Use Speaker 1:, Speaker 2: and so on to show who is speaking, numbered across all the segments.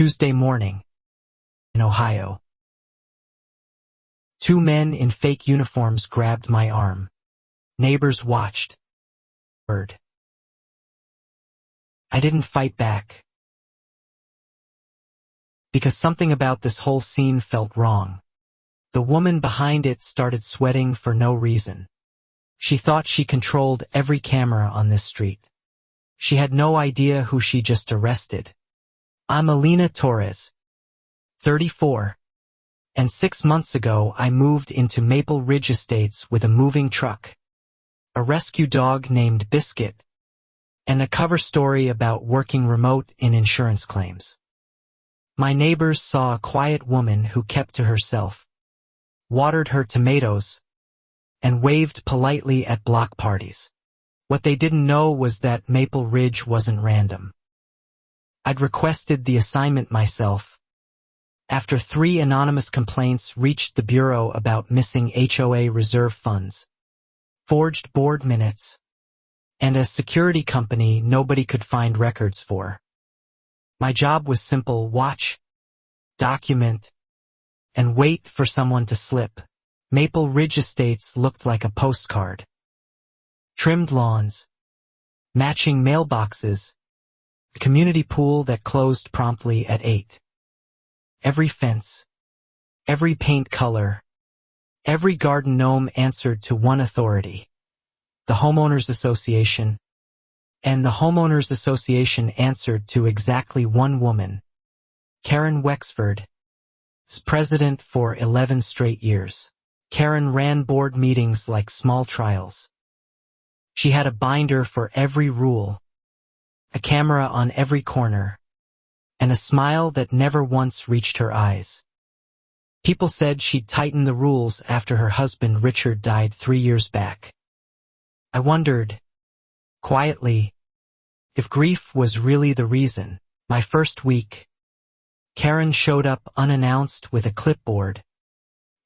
Speaker 1: Tuesday morning, in Ohio. Two men in fake uniforms grabbed my arm. Neighbors watched. Heard. I didn't fight back. Because something about this whole scene felt wrong. The woman behind it started sweating for no reason. She thought she controlled every camera on this street. She had no idea who she just arrested. I'm Alina Torres, 34, and 6 months ago I moved into Maple Ridge Estates with a moving truck, a rescue dog named Biscuit, and a cover story about working remote in insurance claims. My neighbors saw a quiet woman who kept to herself, watered her tomatoes, and waved politely at block parties. What they didn't know was that Maple Ridge wasn't random. I'd requested the assignment myself. After 3 anonymous complaints reached the Bureau about missing HOA reserve funds, forged board minutes, and a security company nobody could find records for. My job was simple: watch, document, and wait for someone to slip. Maple Ridge Estates looked like a postcard. Trimmed lawns, matching mailboxes, a community pool that closed promptly at 8. Every fence, every paint color, every garden gnome answered to one authority: the Homeowners Association. And the Homeowners Association answered to exactly one woman, Karen Wexford, president for 11 straight years. Karen ran board meetings like small trials. She had a binder for every rule, a camera on every corner, and a smile that never once reached her eyes. People said she'd tighten the rules after her husband Richard died 3 years back. I wondered, quietly, if grief was really the reason. My first week, Karen showed up unannounced with a clipboard,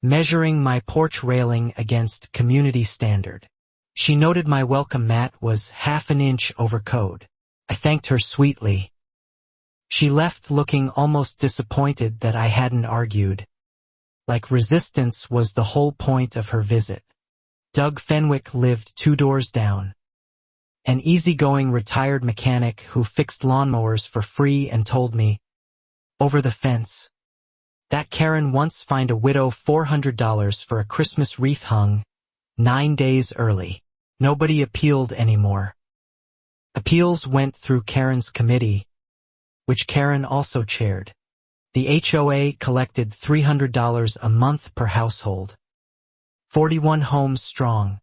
Speaker 1: measuring my porch railing against community standard. She noted my welcome mat was half an inch over code. I thanked her sweetly. She left looking almost disappointed that I hadn't argued, like resistance was the whole point of her visit. Doug Fenwick lived 2 doors down, an easygoing retired mechanic who fixed lawnmowers for free, and told me, over the fence, that Karen once fined a widow $400 for a Christmas wreath hung 9 days early. Nobody appealed anymore. Appeals went through Karen's committee, which Karen also chaired. The HOA collected $300 a month per household, 41 homes strong,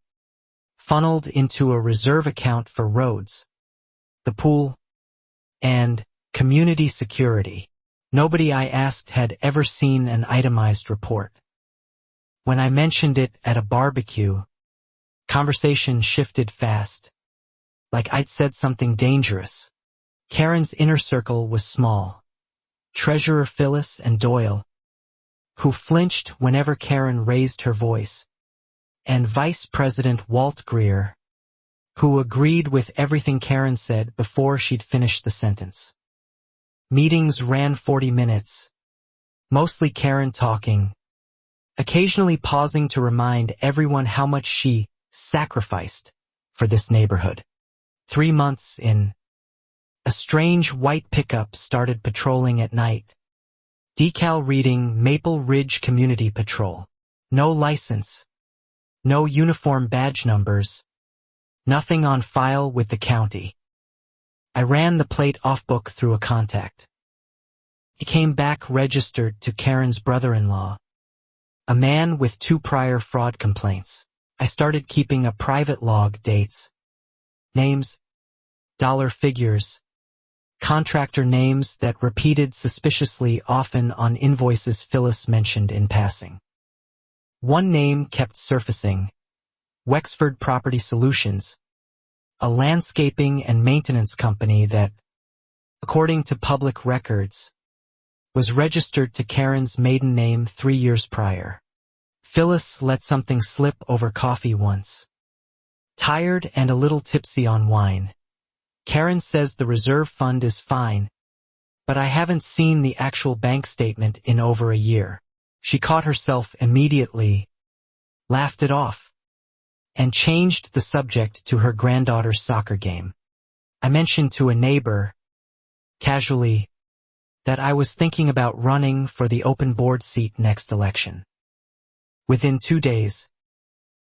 Speaker 1: funneled into a reserve account for roads, the pool, and community security. Nobody I asked had ever seen an itemized report. When I mentioned it at a barbecue, conversation shifted fast, like I'd said something dangerous. Karen's inner circle was small. Treasurer Phyllis and Doyle, who flinched whenever Karen raised her voice, and Vice President Walt Greer, who agreed with everything Karen said before she'd finished the sentence. Meetings ran 40 minutes, mostly Karen talking, occasionally pausing to remind everyone how much she sacrificed for this neighborhood. 3 months in, a strange white pickup started patrolling at night. Decal reading Maple Ridge Community Patrol. No license. No uniform badge numbers. Nothing on file with the county. I ran the plate off book through a contact. It came back registered to Karen's brother-in-law, a man with 2 prior fraud complaints. I started keeping a private log: dates, names, dollar figures, contractor names that repeated suspiciously often on invoices Phyllis mentioned in passing. One name kept surfacing: Wexford Property Solutions, a landscaping and maintenance company that, according to public records, was registered to Karen's maiden name 3 years prior. Phyllis let something slip over coffee once. Tired and a little tipsy on wine, Karen says the reserve fund is fine, But I haven't seen the actual bank statement in over a year. She caught herself immediately, laughed it off, and changed the subject to her granddaughter's soccer game. I mentioned to a neighbor, casually, that I was thinking about running for the open board seat next election. Within 2 days,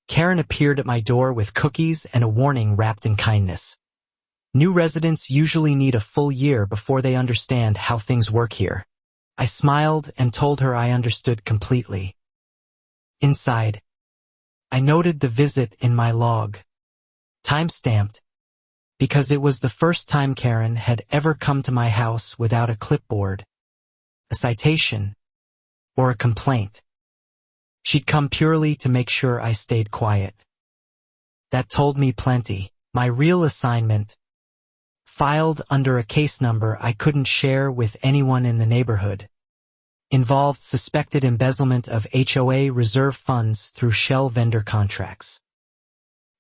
Speaker 1: Karen appeared at my door with cookies and a warning wrapped in kindness. New residents usually need a full year before they understand how things work here. I smiled and told her I understood completely. Inside, I noted the visit in my log, time-stamped, because it was the first time Karen had ever come to my house without a clipboard, a citation, or a complaint. She'd come purely to make sure I stayed quiet. That told me plenty. My real assignment, filed under a case number I couldn't share with anyone in the neighborhood, involved suspected embezzlement of HOA reserve funds through shell vendor contracts.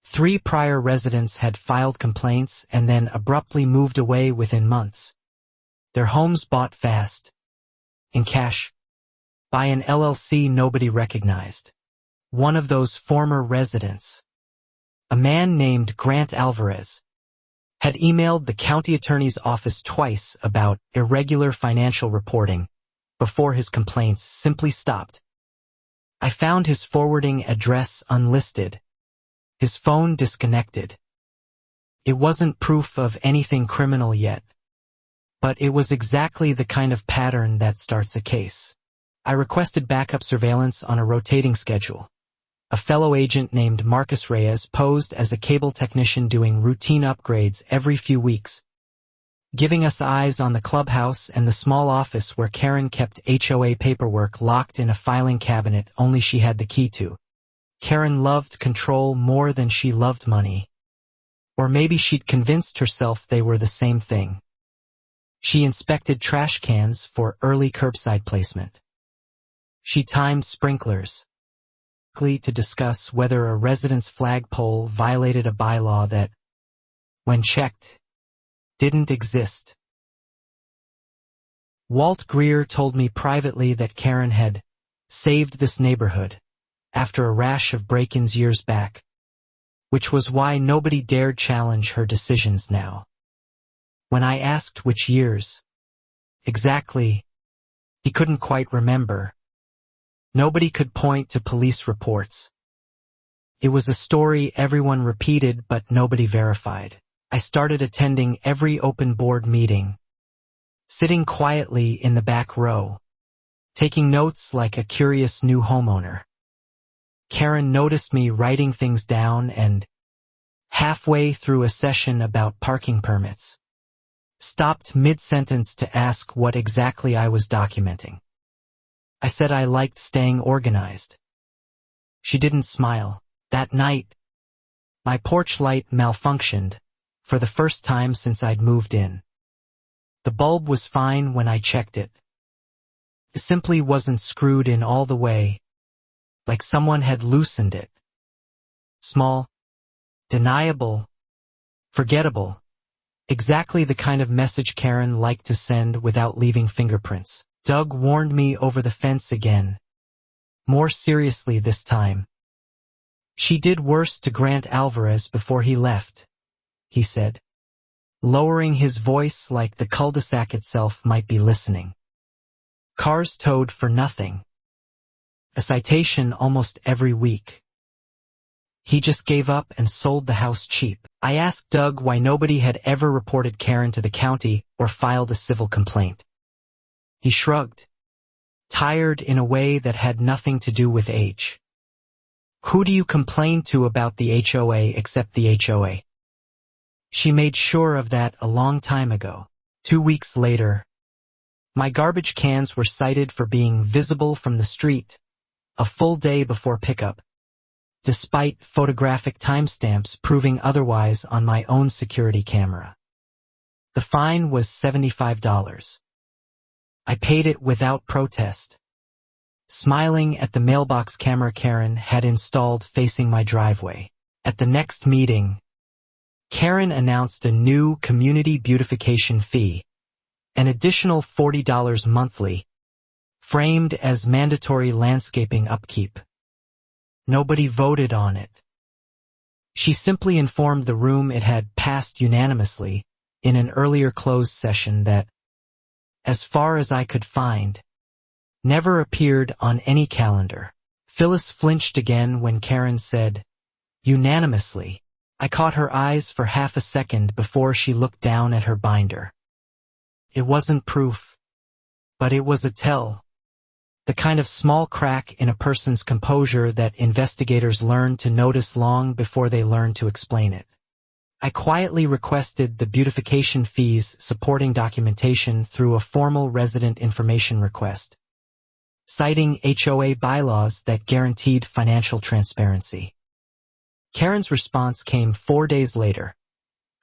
Speaker 1: 3 prior residents had filed complaints and then abruptly moved away within months. Their homes bought fast, in cash, by an LLC nobody recognized. One of those former residents, a man named Grant Alvarez, had emailed the county attorney's office twice about irregular financial reporting before his complaints simply stopped. I found his forwarding address unlisted, his phone disconnected. It wasn't proof of anything criminal yet, but it was exactly the kind of pattern that starts a case. I requested backup surveillance on a rotating schedule. A fellow agent named Marcus Reyes posed as a cable technician doing routine upgrades every few weeks, giving us eyes on the clubhouse and the small office where Karen kept HOA paperwork locked in a filing cabinet only she had the key to. Karen loved control more than she loved money. Or maybe she'd convinced herself they were the same thing. She inspected trash cans for early curbside placement. She timed sprinklers, to discuss whether a resident's flagpole violated a bylaw that, when checked, didn't exist. Walt Greer told me privately that Karen had saved this neighborhood after a rash of break-ins years back, which was why nobody dared challenge her decisions now. When I asked which years exactly, he couldn't quite remember. Nobody could point to police reports. It was a story everyone repeated but nobody verified. I started attending every open board meeting, sitting quietly in the back row, taking notes like a curious new homeowner. Karen noticed me writing things down and, halfway through a session about parking permits, stopped mid-sentence to ask what exactly I was documenting. I said I liked staying organized. She didn't smile. That night, my porch light malfunctioned for the first time since I'd moved in. The bulb was fine when I checked it. It simply wasn't screwed in all the way, like someone had loosened it. Small, deniable, forgettable. Exactly the kind of message Karen liked to send without leaving fingerprints. Doug warned me over the fence again. More seriously this time. She did worse to Grant Alvarez before he left, he said, lowering his voice like the cul-de-sac itself might be listening. Cars towed for nothing. A citation almost every week. He just gave up and sold the house cheap. I asked Doug why nobody had ever reported Karen to the county or filed a civil complaint. He shrugged, tired in a way that had nothing to do with age. Who do you complain to about the HOA except the HOA? She made sure of that a long time ago. 2 weeks later, my garbage cans were cited for being visible from the street, a full day before pickup, despite photographic timestamps proving otherwise on my own security camera. The fine was $75. I paid it without protest, smiling at the mailbox camera Karen had installed facing my driveway. At the next meeting, Karen announced a new community beautification fee, An additional $40 monthly, framed as mandatory landscaping upkeep. Nobody voted on it. She simply informed the room it had passed unanimously in an earlier closed session that, as far as I could find, never appeared on any calendar. Phyllis flinched again when Karen said, unanimously. I caught her eyes for half a second before she looked down at her binder. It wasn't proof, but it was a tell. The kind of small crack in a person's composure that investigators learn to notice long before they learn to explain it. I quietly requested the beautification fees supporting documentation through a formal resident information request, citing HOA bylaws that guaranteed financial transparency. Karen's response came 4 days later,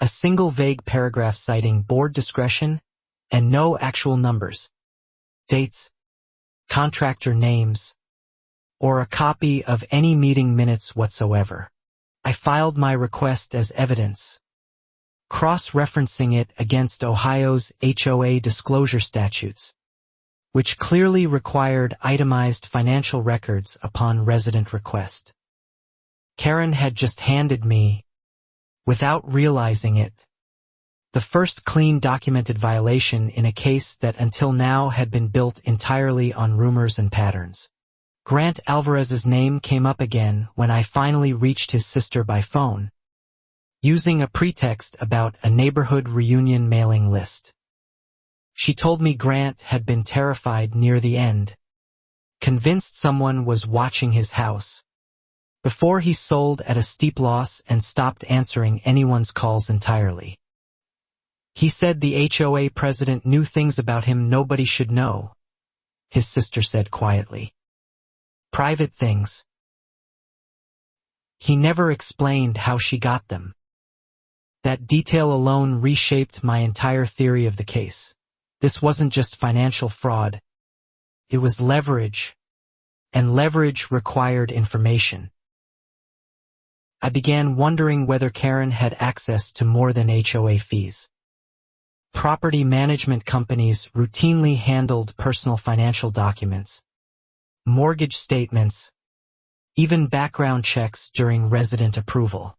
Speaker 1: a single vague paragraph citing board discretion and no actual numbers, dates, contractor names, or a copy of any meeting minutes whatsoever. I filed my request as evidence, cross-referencing it against Ohio's HOA disclosure statutes, which clearly required itemized financial records upon resident request. Karen had just handed me, without realizing it, the first clean documented violation in a case that until now had been built entirely on rumors and patterns. Grant Alvarez's name came up again when I finally reached his sister by phone, using a pretext about a neighborhood reunion mailing list. She told me Grant had been terrified near the end, convinced someone was watching his house, before he sold at a steep loss and stopped answering anyone's calls entirely. He said the HOA president knew things about him nobody should know, his sister said quietly. Private things. He never explained how she got them. That detail alone reshaped my entire theory of the case. This wasn't just financial fraud. It was leverage, and leverage required information. I began wondering whether Karen had access to more than HOA fees. Property management companies routinely handled personal financial documents, mortgage statements, even background checks during resident approval.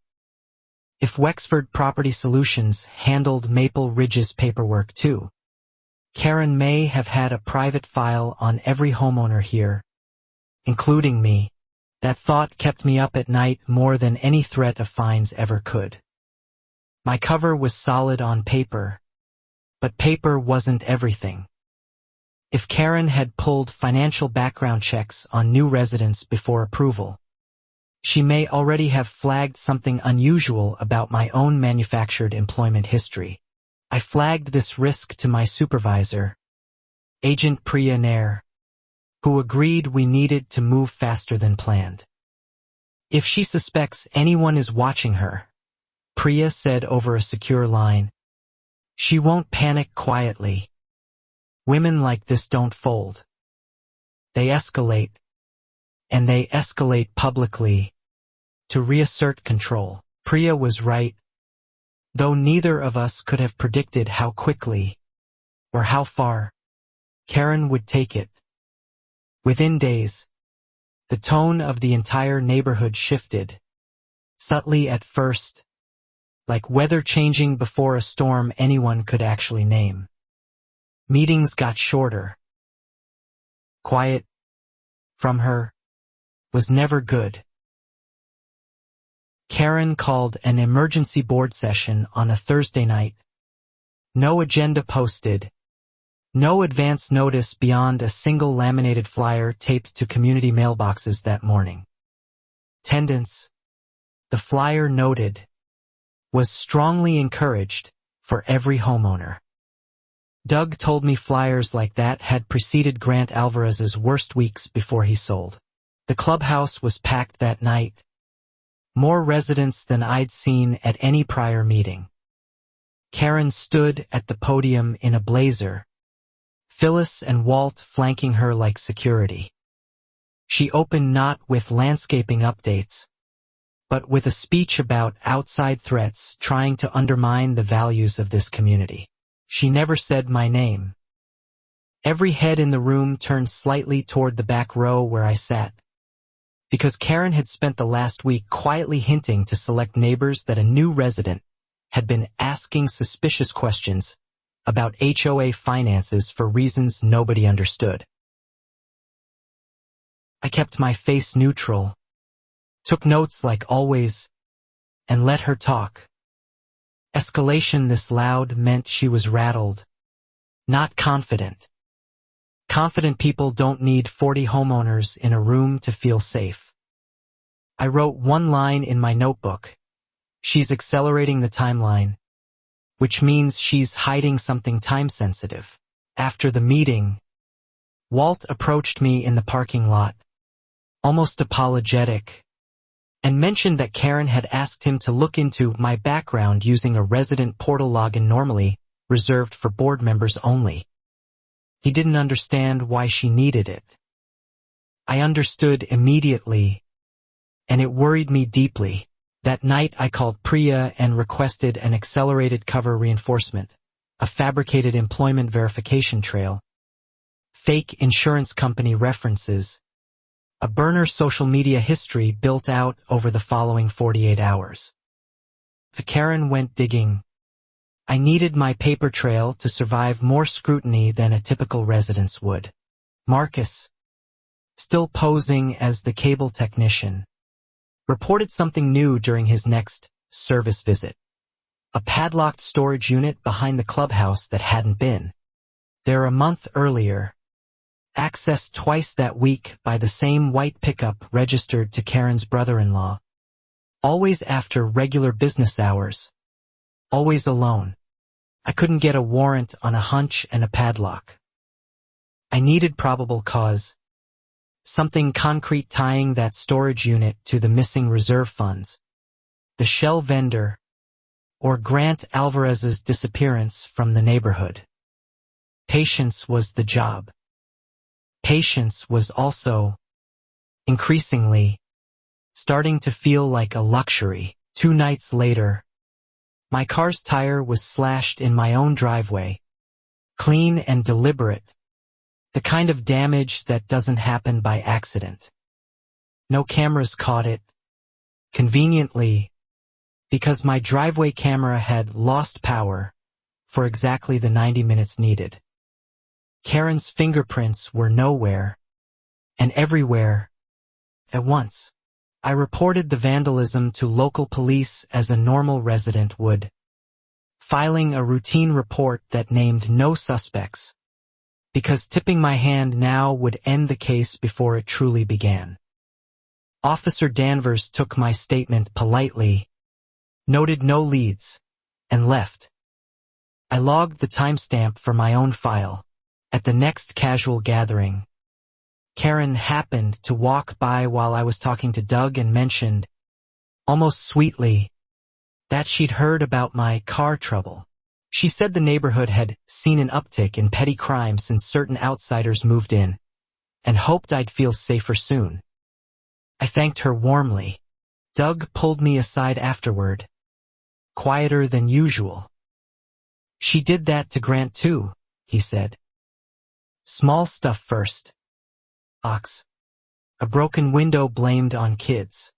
Speaker 1: If Wexford Property Solutions handled Maple Ridge's paperwork too, Karen may have had a private file on every homeowner here, including me. That thought kept me up at night more than any threat of fines ever could. My cover was solid on paper, but paper wasn't everything. If Karen had pulled financial background checks on new residents before approval, she may already have flagged something unusual about my own manufactured employment history. I flagged this risk to my supervisor, Agent Priya Nair, who agreed we needed to move faster than planned. If she suspects anyone is watching her, Priya said over a secure line, she won't panic quietly. Women like this don't fold. They escalate, and they escalate publicly to reassert control. Priya was right, though neither of us could have predicted how quickly or how far Karen would take it. Within days, the tone of the entire neighborhood shifted, subtly at first, like weather changing before a storm anyone could actually name. Meetings got shorter. Quiet, from her, was never good. Karen called an emergency board session on a Thursday night. No agenda posted. No advance notice beyond a single laminated flyer taped to community mailboxes that morning. Attendance, the flyer noted, was strongly encouraged for every homeowner. Doug told me flyers like that had preceded Grant Alvarez's worst weeks before he sold. The clubhouse was packed that night. More residents than I'd seen at any prior meeting. Karen stood at the podium in a blazer, Phyllis and Walt flanking her like security. She opened not with landscaping updates, but with a speech about outside threats trying to undermine the values of this community. She never said my name. Every head in the room turned slightly toward the back row where I sat, because Karen had spent the last week quietly hinting to select neighbors that a new resident had been asking suspicious questions about HOA finances for reasons nobody understood. I kept my face neutral, took notes like always, and let her talk. Escalation this loud meant she was rattled, not confident. Confident people don't need 40 homeowners in a room to feel safe. I wrote one line in my notebook. She's accelerating the timeline, which means she's hiding something time-sensitive. After the meeting, Walt approached me in the parking lot, almost apologetic, and mentioned that Karen had asked him to look into my background using a resident portal login normally reserved for board members only. He didn't understand why she needed it. I understood immediately, and it worried me deeply. That night I called Priya and requested an accelerated cover reinforcement, a fabricated employment verification trail, fake insurance company references, a burner social media history built out over the following 48 hours. Karen went digging. I needed my paper trail to survive more scrutiny than a typical residence would. Marcus, still posing as the cable technician, reported something new during his next service visit. A padlocked storage unit behind the clubhouse that hadn't been there a month earlier, accessed twice that week by the same white pickup registered to Karen's brother-in-law, always after regular business hours, always alone. I couldn't get a warrant on a hunch and a padlock. I needed probable cause, something concrete tying that storage unit to the missing reserve funds, the shell vendor, or Grant Alvarez's disappearance from the neighborhood. Patience was the job. Patience was also, increasingly, starting to feel like a luxury. 2 nights later, my car's tire was slashed in my own driveway, clean and deliberate, the kind of damage that doesn't happen by accident. No cameras caught it, conveniently, because my driveway camera had lost power for exactly the 90 minutes needed. Karen's fingerprints were nowhere, and everywhere, at once. I reported the vandalism to local police as a normal resident would, filing a routine report that named no suspects, because tipping my hand now would end the case before it truly began. Officer Danvers took my statement politely, noted no leads, and left. I logged the timestamp for my own file. At the next casual gathering, Karen happened to walk by while I was talking to Doug and mentioned, almost sweetly, that she'd heard about my car trouble. She said the neighborhood had seen an uptick in petty crime since certain outsiders moved in, and hoped I'd feel safer soon. I thanked her warmly. Doug pulled me aside afterward, quieter than usual. She did that to Grant too, he said. Small stuff first. Ox. A broken window blamed on kids.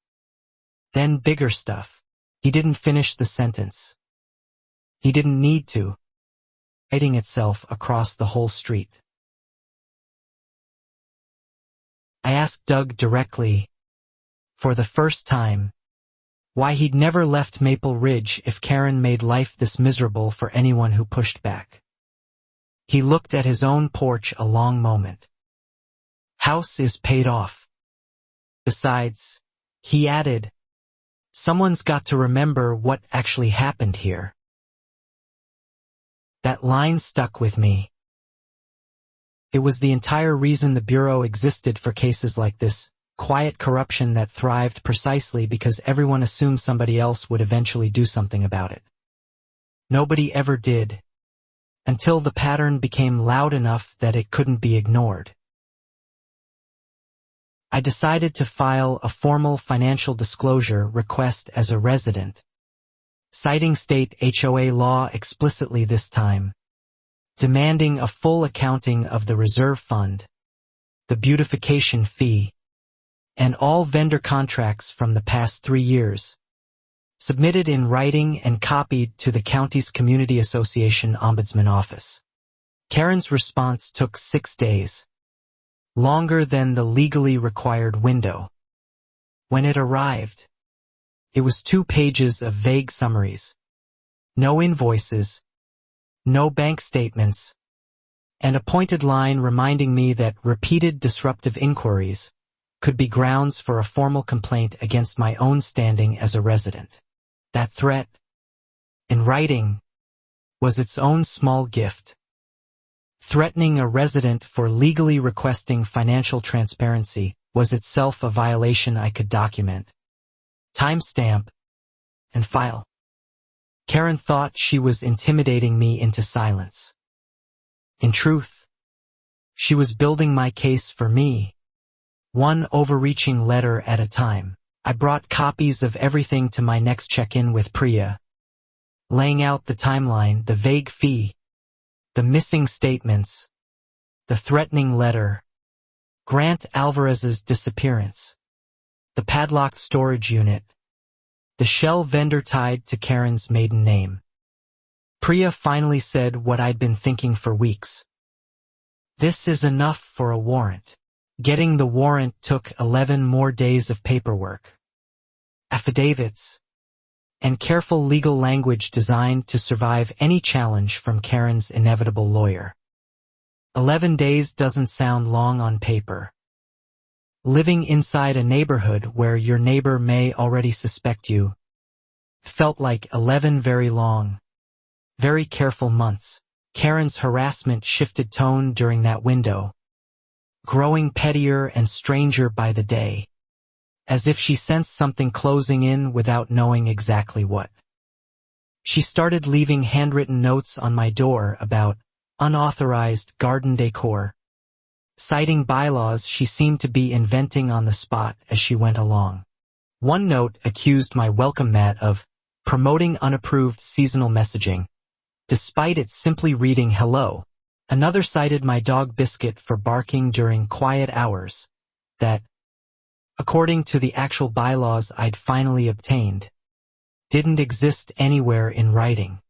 Speaker 1: Then bigger stuff. He didn't finish the sentence. He didn't need to. Writing itself across the whole street. I asked Doug directly, for the first time, why he'd never left Maple Ridge if Karen made life this miserable for anyone who pushed back. He looked at his own porch a long moment. House is paid off. Besides, he added, someone's got to remember what actually happened here. That line stuck with me. It was the entire reason the Bureau existed for cases like this, quiet corruption that thrived precisely because everyone assumed somebody else would eventually do something about it. Nobody ever did, until the pattern became loud enough that it couldn't be ignored. I decided to file a formal financial disclosure request as a resident, citing state HOA law explicitly this time, demanding a full accounting of the reserve fund, the beautification fee, and all vendor contracts from the past 3 years, submitted in writing and copied to the county's Community Association Ombudsman Office. Karen's response took 6 days, longer than the legally required window. When it arrived, it was 2 pages of vague summaries, no invoices, no bank statements, and a pointed line reminding me that repeated disruptive inquiries could be grounds for a formal complaint against my own standing as a resident. That threat, in writing, was its own small gift. Threatening a resident for legally requesting financial transparency was itself a violation I could document, timestamp, and file. Karen thought she was intimidating me into silence. In truth, she was building my case for me, one overreaching letter at a time. I brought copies of everything to my next check-in with Priya, laying out the timeline, the vague fee, the missing statements, the threatening letter, Grant Alvarez's disappearance, the padlocked storage unit, the shell vendor tied to Karen's maiden name. Priya finally said what I'd been thinking for weeks. This is enough for a warrant. Getting the warrant took 11 more days of paperwork, affidavits, and careful legal language designed to survive any challenge from Karen's inevitable lawyer. 11 days doesn't sound long on paper. Living inside a neighborhood where your neighbor may already suspect you felt like 11 very long, very careful months. Karen's harassment shifted tone during that window, growing pettier and stranger by the day, as if she sensed something closing in without knowing exactly what. She started leaving handwritten notes on my door about unauthorized garden decor, citing bylaws she seemed to be inventing on the spot as she went along. One note accused my welcome mat of promoting unapproved seasonal messaging, despite it simply reading hello. Another cited my dog Biscuit for barking during quiet hours that, according to the actual bylaws I'd finally obtained, didn't exist anywhere in writing.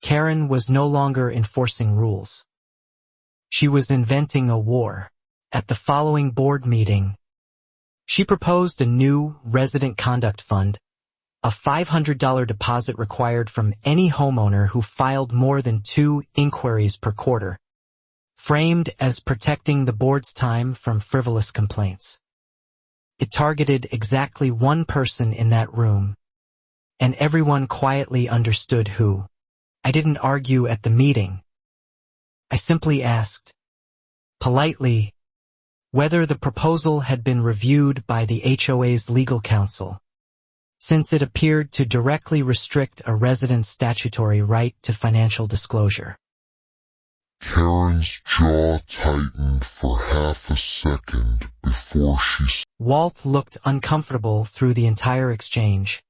Speaker 1: Karen was no longer enforcing rules. She was inventing a war. At the following board meeting, she proposed a new resident conduct fund, a $500 deposit required from any homeowner who filed more than 2 inquiries per quarter, framed as protecting the board's time from frivolous complaints. It targeted exactly one person in that room, and everyone quietly understood who. I didn't argue at the meeting. I simply asked, politely, whether the proposal had been reviewed by the HOA's legal counsel, since it appeared to directly restrict a resident's statutory right to financial disclosure.
Speaker 2: Karen's jaw tightened for half a second before she...
Speaker 1: Walt looked uncomfortable through the entire exchange,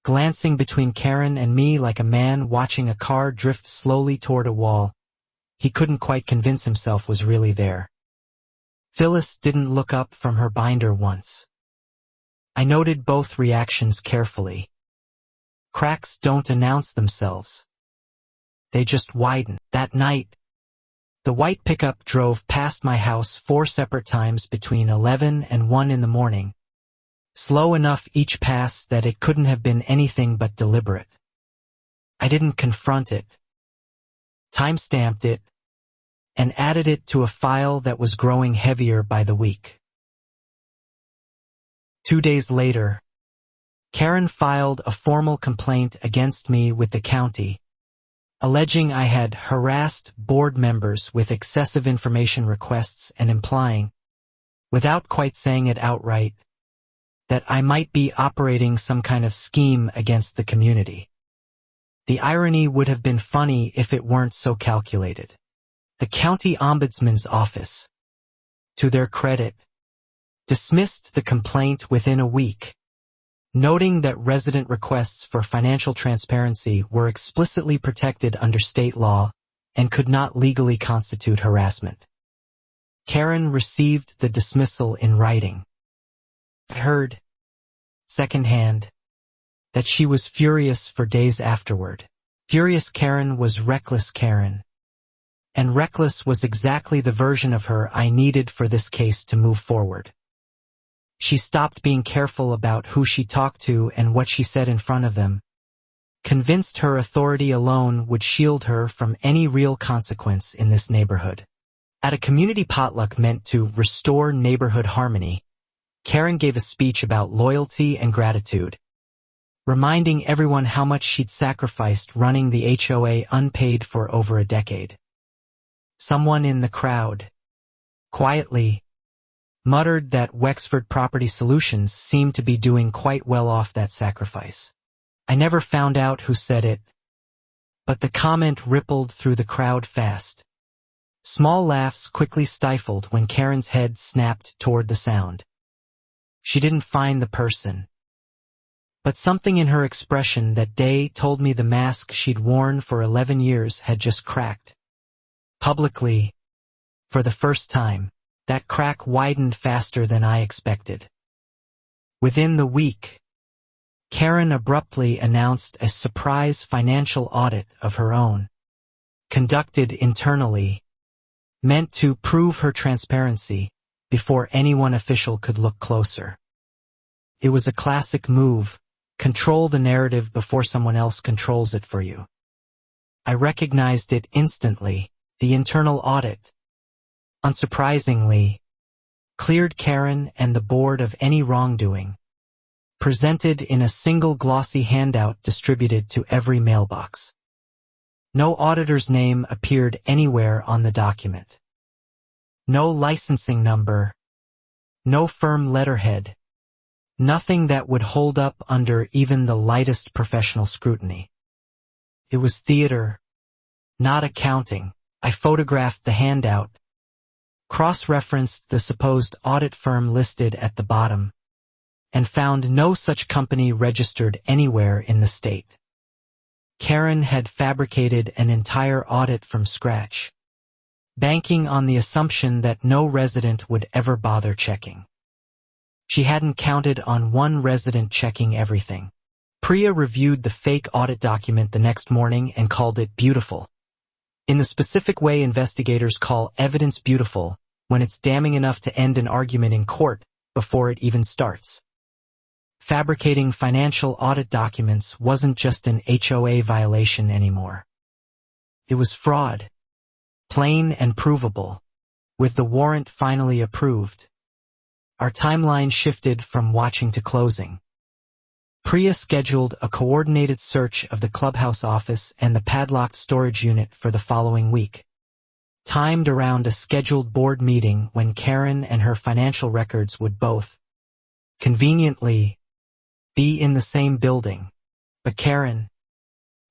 Speaker 1: glancing between Karen and me like a man watching a car drift slowly toward a wall he couldn't quite convince himself was really there. Phyllis didn't look up from her binder once. I noted both reactions carefully. Cracks don't announce themselves. They just widen. That night, the white pickup drove past my house 4 separate times between 11 and 1 in the morning, slow enough each pass that it couldn't have been anything but deliberate. I didn't confront it, timestamped it, and added it to a file that was growing heavier by the week. 2 days later, Karen filed a formal complaint against me with the county, alleging I had harassed board members with excessive information requests and implying, without quite saying it outright, that I might be operating some kind of scheme against the community. The irony would have been funny if it weren't so calculated. The county ombudsman's office, to their credit, dismissed the complaint within a week, noting that resident requests for financial transparency were explicitly protected under state law and could not legally constitute harassment. Karen received the dismissal in writing. I heard, secondhand, that she was furious for days afterward. Furious Karen was reckless Karen. And reckless was exactly the version of her I needed for this case to move forward. She stopped being careful about who she talked to and what she said in front of them, convinced her authority alone would shield her from any real consequence in this neighborhood. At a community potluck meant to restore neighborhood harmony, Karen gave a speech about loyalty and gratitude, reminding everyone how much she'd sacrificed running the HOA unpaid for over a decade. Someone in the crowd, quietly, muttered that Wexford Property Solutions seemed to be doing quite well off that sacrifice. I never found out who said it, but the comment rippled through the crowd fast. Small laughs quickly stifled when Karen's head snapped toward the sound. She didn't find the person, but something in her expression that day told me the mask she'd worn for 11 years had just cracked. Publicly, for the first time, that crack widened faster than I expected. Within the week, Karen abruptly announced a surprise financial audit of her own, conducted internally, meant to prove her transparency before anyone official could look closer. It was a classic move: control the narrative before someone else controls it for you. I recognized it instantly. The internal audit, unsurprisingly, cleared Karen and the board of any wrongdoing, presented in a single glossy handout distributed to every mailbox. No auditor's name appeared anywhere on the document. No licensing number, no firm letterhead, nothing that would hold up under even the lightest professional scrutiny. It was theater, not accounting. I photographed the handout, cross-referenced the supposed audit firm listed at the bottom, and found no such company registered anywhere in the state. Karen had fabricated an entire audit from scratch, banking on the assumption that no resident would ever bother checking. She hadn't counted on one resident checking everything. Priya reviewed the fake audit document the next morning and called it beautiful. In the specific way investigators call evidence beautiful when it's damning enough to end an argument in court before it even starts. Fabricating financial audit documents wasn't just an HOA violation anymore. It was fraud, plain and provable, with the warrant finally approved. Our timeline shifted from watching to closing. Priya scheduled a coordinated search of the clubhouse office and the padlocked storage unit for the following week, timed around a scheduled board meeting when Karen and her financial records would both, conveniently, be in the same building. But Karen,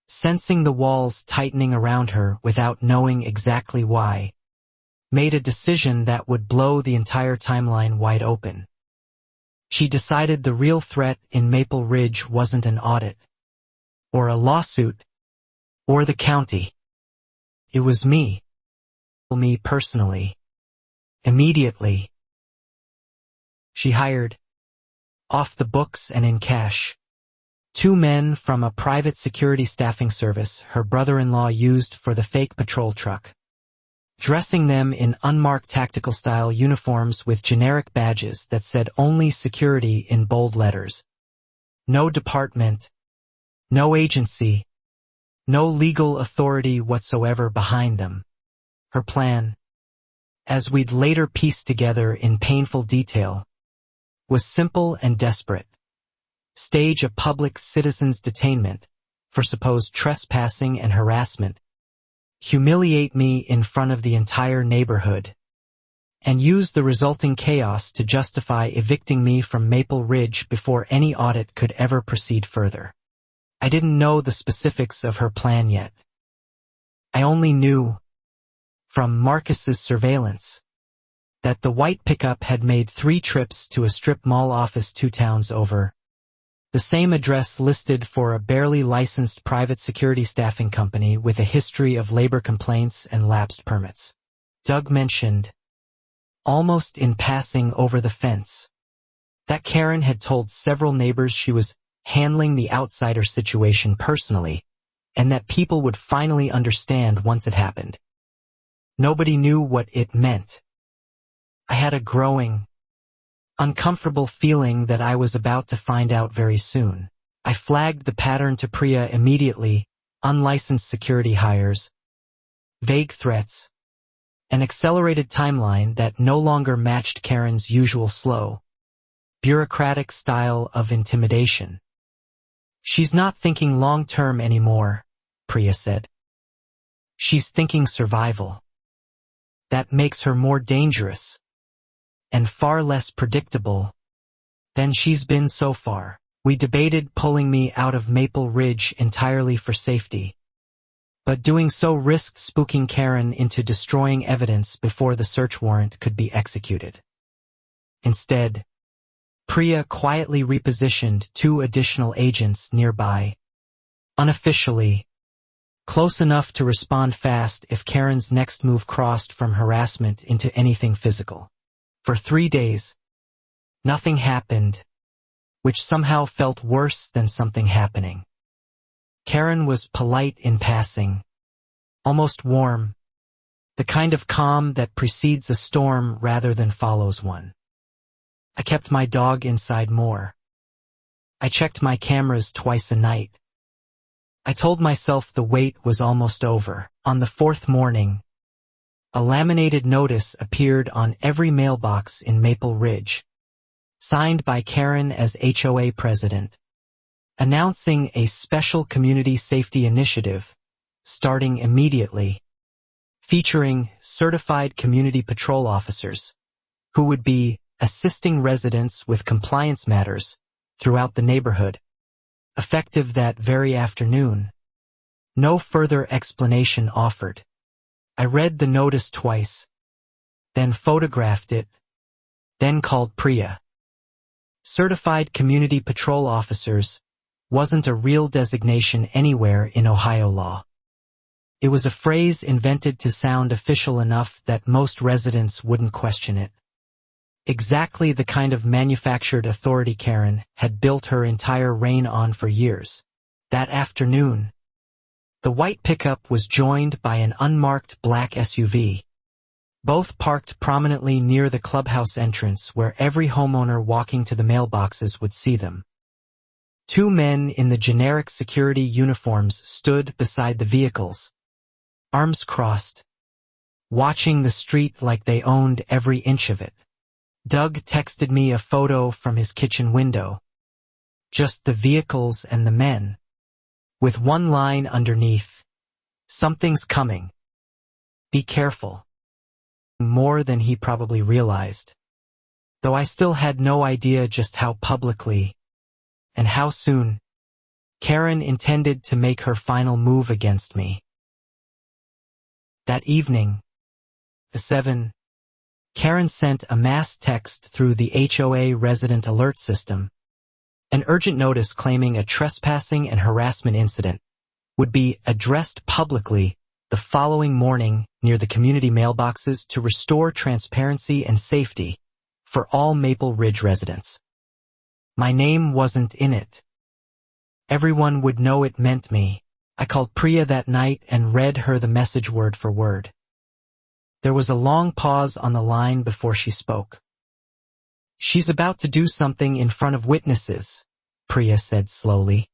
Speaker 1: sensing the walls tightening around her without knowing exactly why, made a decision that would blow the entire timeline wide open. She decided the real threat in Maple Ridge wasn't an audit, or a lawsuit, or the county. It was me. Me personally. Immediately. She hired, off the books and in cash, 2 men from a private security staffing service her brother-in-law used for the fake patrol truck, dressing them in unmarked tactical-style uniforms with generic badges that said only security in bold letters. No department, no agency, no legal authority whatsoever behind them. Her plan, as we'd later piece together in painful detail, was simple and desperate. Stage a public citizen's detainment for supposed trespassing and harassment, humiliate me in front of the entire neighborhood, and use the resulting chaos to justify evicting me from Maple Ridge before any audit could ever proceed further. I didn't know the specifics of her plan yet. I only knew, from Marcus's surveillance, that the white pickup had made 3 trips to a strip mall office 2 towns over, The same address listed for a barely licensed private security staffing company with a history of labor complaints and lapsed permits. Doug mentioned, almost in passing over the fence, that Karen had told several neighbors she was handling the outsider situation personally, and that people would finally understand once it happened. Nobody knew what it meant. I had a growing, uncomfortable feeling that I was about to find out very soon. I flagged the pattern to Priya immediately: unlicensed security hires, vague threats, an accelerated timeline that no longer matched Karen's usual slow, bureaucratic style of intimidation. "She's not thinking long-term anymore," Priya said. "She's thinking survival. That makes her more dangerous and far less predictable than she's been so far." We debated pulling me out of Maple Ridge entirely for safety, but doing so risked spooking Karen into destroying evidence before the search warrant could be executed. Instead, Priya quietly repositioned 2 additional agents nearby, unofficially, close enough to respond fast if Karen's next move crossed from harassment into anything physical. For 3 days, nothing happened, which somehow felt worse than something happening. Karen was polite in passing, almost warm, the kind of calm that precedes a storm rather than follows one. I kept my dog inside more. I checked my cameras twice a night. I told myself the wait was almost over. On the 4th morning, a laminated notice appeared on every mailbox in Maple Ridge, signed by Karen as HOA president, announcing a special community safety initiative, starting immediately, featuring certified community patrol officers, who would be assisting residents with compliance matters throughout the neighborhood, effective that very afternoon. No further explanation offered. I read the notice twice, then photographed it, then called Priya. Certified Community Patrol Officers wasn't a real designation anywhere in Ohio law. It was a phrase invented to sound official enough that most residents wouldn't question it. Exactly the kind of manufactured authority Karen had built her entire reign on for years. That afternoon, the white pickup was joined by an unmarked black SUV, both parked prominently near the clubhouse entrance where every homeowner walking to the mailboxes would see them. 2 men in the generic security uniforms stood beside the vehicles, arms crossed, watching the street like they owned every inch of it. Doug texted me a photo from his kitchen window. Just the vehicles and the men, with one line underneath: "Something's coming. Be careful." More than he probably realized, though I still had no idea just how publicly and how soon Karen intended to make her final move against me. That evening, the 7, Karen sent a mass text through the HOA resident alert system, an urgent notice claiming a trespassing and harassment incident would be addressed publicly the following morning near the community mailboxes to restore transparency and safety for all Maple Ridge residents. My name wasn't in it. Everyone would know it meant me. I called Priya that night and read her the message word for word. There was a long pause on the line before she spoke. "She's about to do something in front of witnesses," Priya said slowly.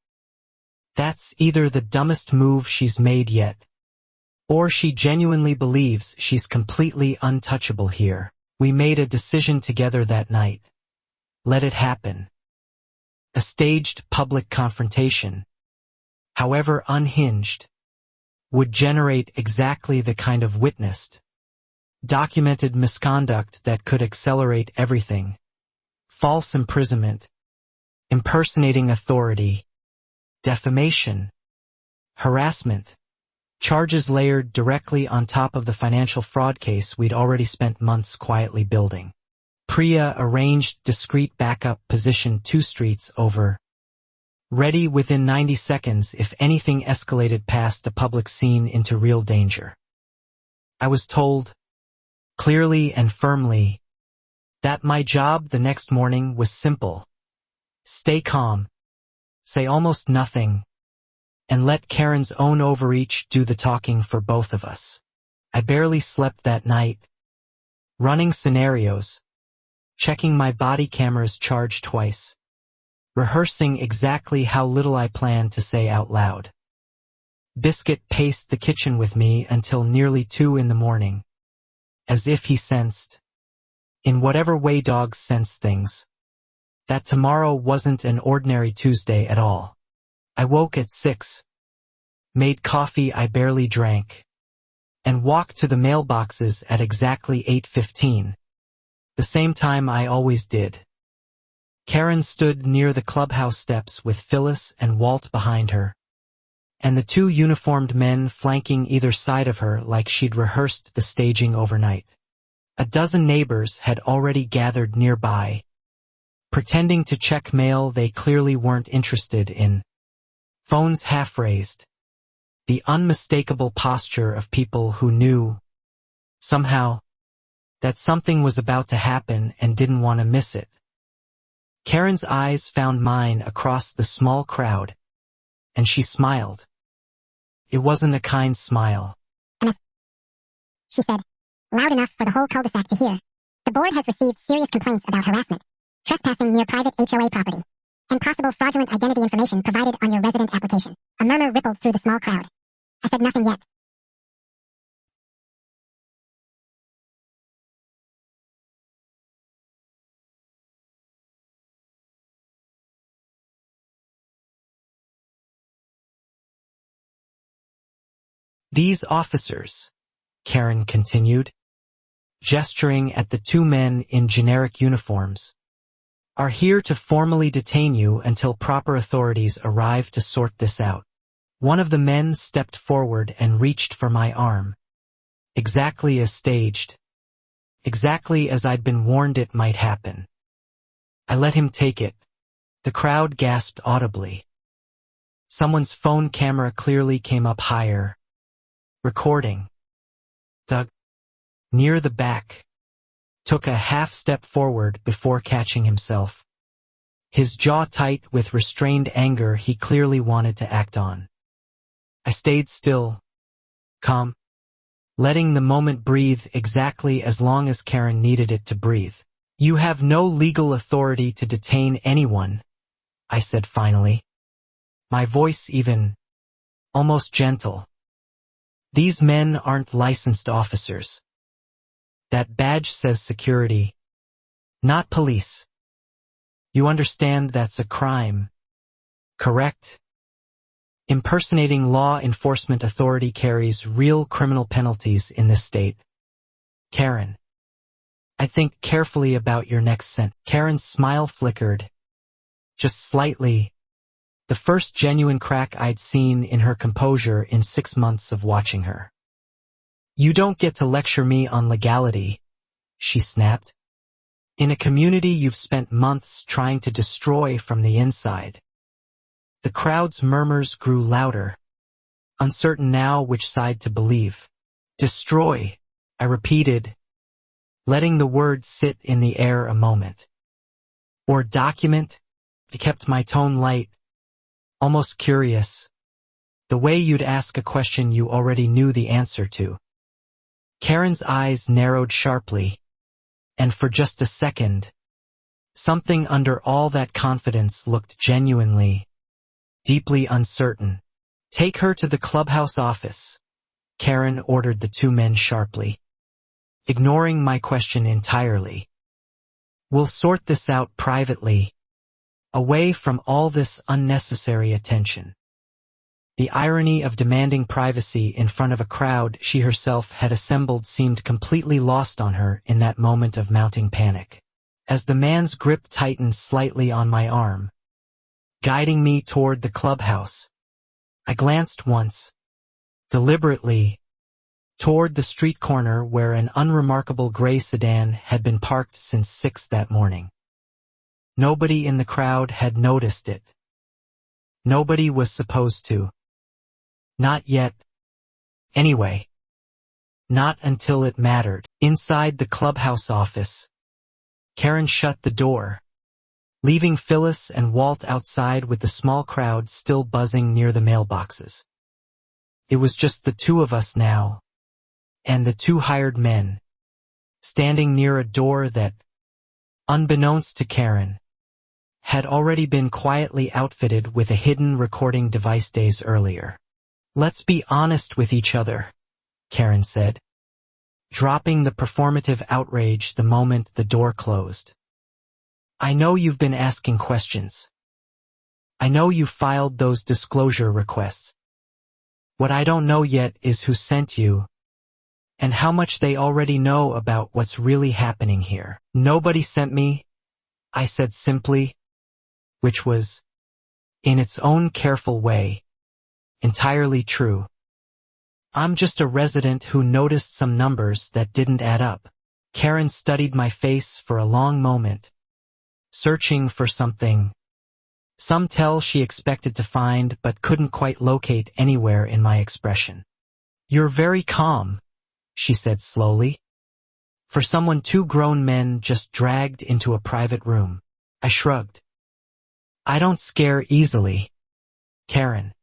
Speaker 1: "That's either the dumbest move she's made yet, or she genuinely believes she's completely untouchable here. We made a decision together that night. Let it happen. A staged public confrontation, however unhinged, would generate exactly the kind of witnessed, documented misconduct that could accelerate everything: false imprisonment, impersonating authority, defamation, harassment, charges layered directly on top of the financial fraud case we'd already spent months quietly building." Priya arranged discreet backup positioned 2 streets over, ready within 90 seconds if anything escalated past a public scene into real danger. I was told, clearly and firmly, that my job the next morning was simple. Stay calm, say almost nothing, and let Karen's own overreach do the talking for both of us. I barely slept that night, running scenarios, checking my body camera's charge twice, rehearsing exactly how little I planned to say out loud. Biscuit paced the kitchen with me until nearly 2 in the morning, as if he sensed, in whatever way dogs sense things, that tomorrow wasn't an ordinary Tuesday at all. I woke at 6, made coffee I barely drank, and walked to the mailboxes at exactly 8:15, the same time I always did. Karen stood near the clubhouse steps with Phyllis and Walt behind her, and the 2 uniformed men flanking either side of her like she'd rehearsed the staging overnight. A dozen neighbors had already gathered nearby, pretending to check mail they clearly weren't interested in. Phones half-raised, the unmistakable posture of people who knew, somehow, that something was about to happen and didn't want to miss it. Karen's eyes found mine across the small crowd, and she smiled. It wasn't a kind smile.
Speaker 3: She said, loud enough for the whole cul-de-sac to hear. The board has received serious complaints about harassment, trespassing near private HOA property, and possible fraudulent identity information provided on your resident application. A murmur rippled through the small crowd. I said nothing yet.
Speaker 1: These officers, Karen continued, gesturing at the 2 men in generic uniforms, are here to formally detain you until proper authorities arrive to sort this out. One of the men stepped forward and reached for my arm. Exactly as staged. Exactly as I'd been warned it might happen. I let him take it. The crowd gasped audibly. Someone's phone camera clearly came up higher, recording. Doug, near the back, took a half-step forward before catching himself. His jaw tight with restrained anger he clearly wanted to act on. I stayed still, calm, letting the moment breathe exactly as long as Karen needed it to breathe. You have no legal authority to detain anyone, I said finally, my voice even, almost gentle. These men aren't licensed officers. That badge says security, not police. You understand that's a crime, correct? Impersonating law enforcement authority carries real criminal penalties in this state. Karen, I think carefully about your next sentence. Karen's smile flickered, just slightly, the first genuine crack I'd seen in her composure in 6 months of watching her. You don't get to lecture me on legality, she snapped. In a community you've spent months trying to destroy from the inside. The crowd's murmurs grew louder, uncertain now which side to believe. Destroy, I repeated, letting the word sit in the air a moment. Or document, I kept my tone light, almost curious, the way you'd ask a question you already knew the answer to. Karen's eyes narrowed sharply, and for just a second, something under all that confidence looked genuinely, deeply uncertain. Take her to the clubhouse office, Karen ordered the 2 men sharply, ignoring my question entirely. We'll sort this out privately, away from all this unnecessary attention. The irony of demanding privacy in front of a crowd she herself had assembled seemed completely lost on her in that moment of mounting panic. As the man's grip tightened slightly on my arm, guiding me toward the clubhouse, I glanced once, deliberately, toward the street corner where an unremarkable gray sedan had been parked since 6 that morning. Nobody in the crowd had noticed it. Nobody was supposed to. Not yet. Anyway. Not until it mattered. Inside the clubhouse office, Karen shut the door, leaving Phyllis and Walt outside with the small crowd still buzzing near the mailboxes. It was just the two of us now, and the two hired men, standing near a door that, unbeknownst to Karen, had already been quietly outfitted with a hidden recording device days earlier. "Let's be honest with each other," Karen said, dropping the performative outrage the moment the door closed. "I know you've been asking questions. I know you filed those disclosure requests. What I don't know yet is who sent you, and how much they already know about what's really happening here." "Nobody sent me," I said simply, which was, in its own careful way, entirely true. "I'm just a resident who noticed some numbers that didn't add up." Karen studied my face for a long moment, searching for something, some tell she expected to find but couldn't quite locate anywhere in my expression. "You're very calm," she said slowly, "for someone two grown men just dragged into a private room." I shrugged. "I don't scare easily, Karen.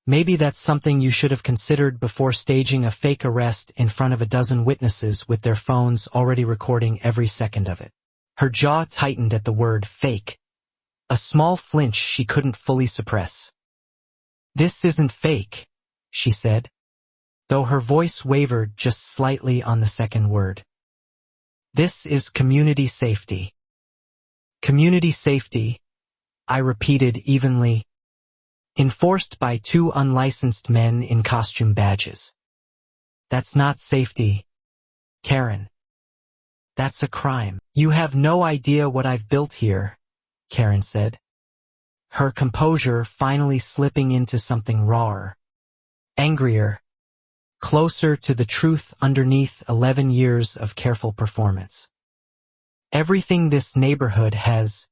Speaker 1: Maybe that's something you should have considered before staging a fake arrest in front of a dozen witnesses with their phones already recording every second of it." Her jaw tightened at the word fake, a small flinch she couldn't fully suppress. "This isn't fake," she said, though her voice wavered just slightly on the second word. "This is community safety." "Community safety," I repeated evenly, "enforced by two unlicensed men in costume badges. That's not safety, Karen. That's a crime." "You have no idea what I've built here," Karen said, her composure finally slipping into something rawer, angrier, closer to the truth underneath 11 years of careful performance. "Everything this neighborhood has,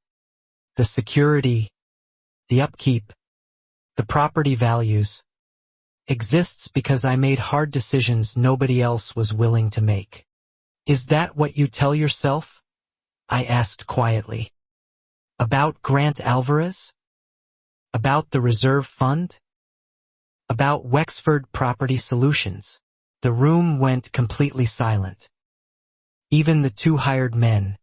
Speaker 1: the security, the upkeep, the property values, exists because I made hard decisions nobody else was willing to make." "Is that what you tell yourself?" I asked quietly. "About Grant Alvarez? About the reserve fund? About Wexford Property Solutions?" The room went completely silent. Even the two hired men,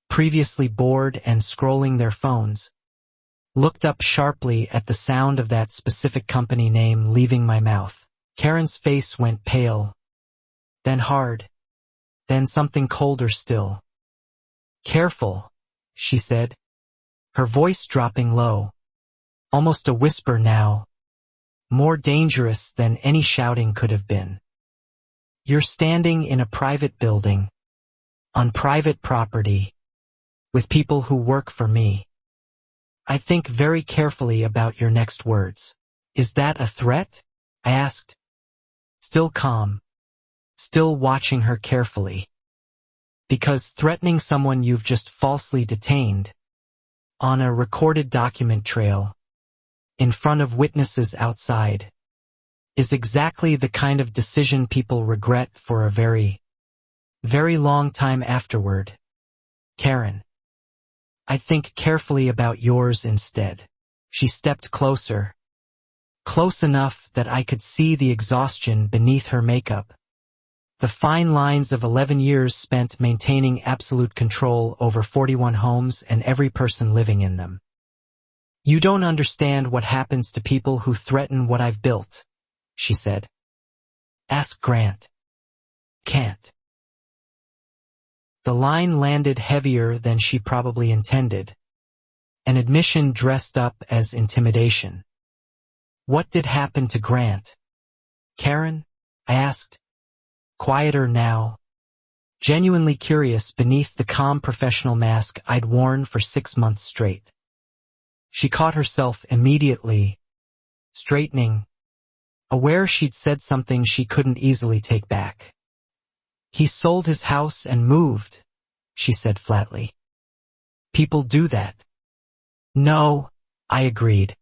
Speaker 1: previously bored and scrolling their phones, looked up sharply at the sound of that specific company name leaving my mouth. Karen's face went pale, then hard, then something colder still. "Careful," she said, her voice dropping low, almost a whisper now, more dangerous than any shouting could have been. "You're standing in a private building, on private property, with people who work for me. I think very carefully about your next words." "Is that a threat?" I asked, still calm, still watching her carefully. "Because threatening someone you've just falsely detained, on a recorded document trail, in front of witnesses outside, is exactly the kind of decision people regret for a very, very long time afterward, Karen. I think carefully about yours instead." She stepped closer, close enough that I could see the exhaustion beneath her makeup, the fine lines of 11 years spent maintaining absolute control over 41 homes and every person living in them. "You don't understand what happens to people who threaten what I've built," she said. "Ask Grant." "Can't." The line landed heavier than she probably intended, an admission dressed up as intimidation. "What did happen to Grant, Karen?" I asked, quieter now, genuinely curious beneath the calm professional mask I'd worn for 6 months straight. She caught herself immediately, straightening, aware she'd said something she couldn't easily take back. "He sold his house and moved," she said flatly. "People do that." "No," I agreed.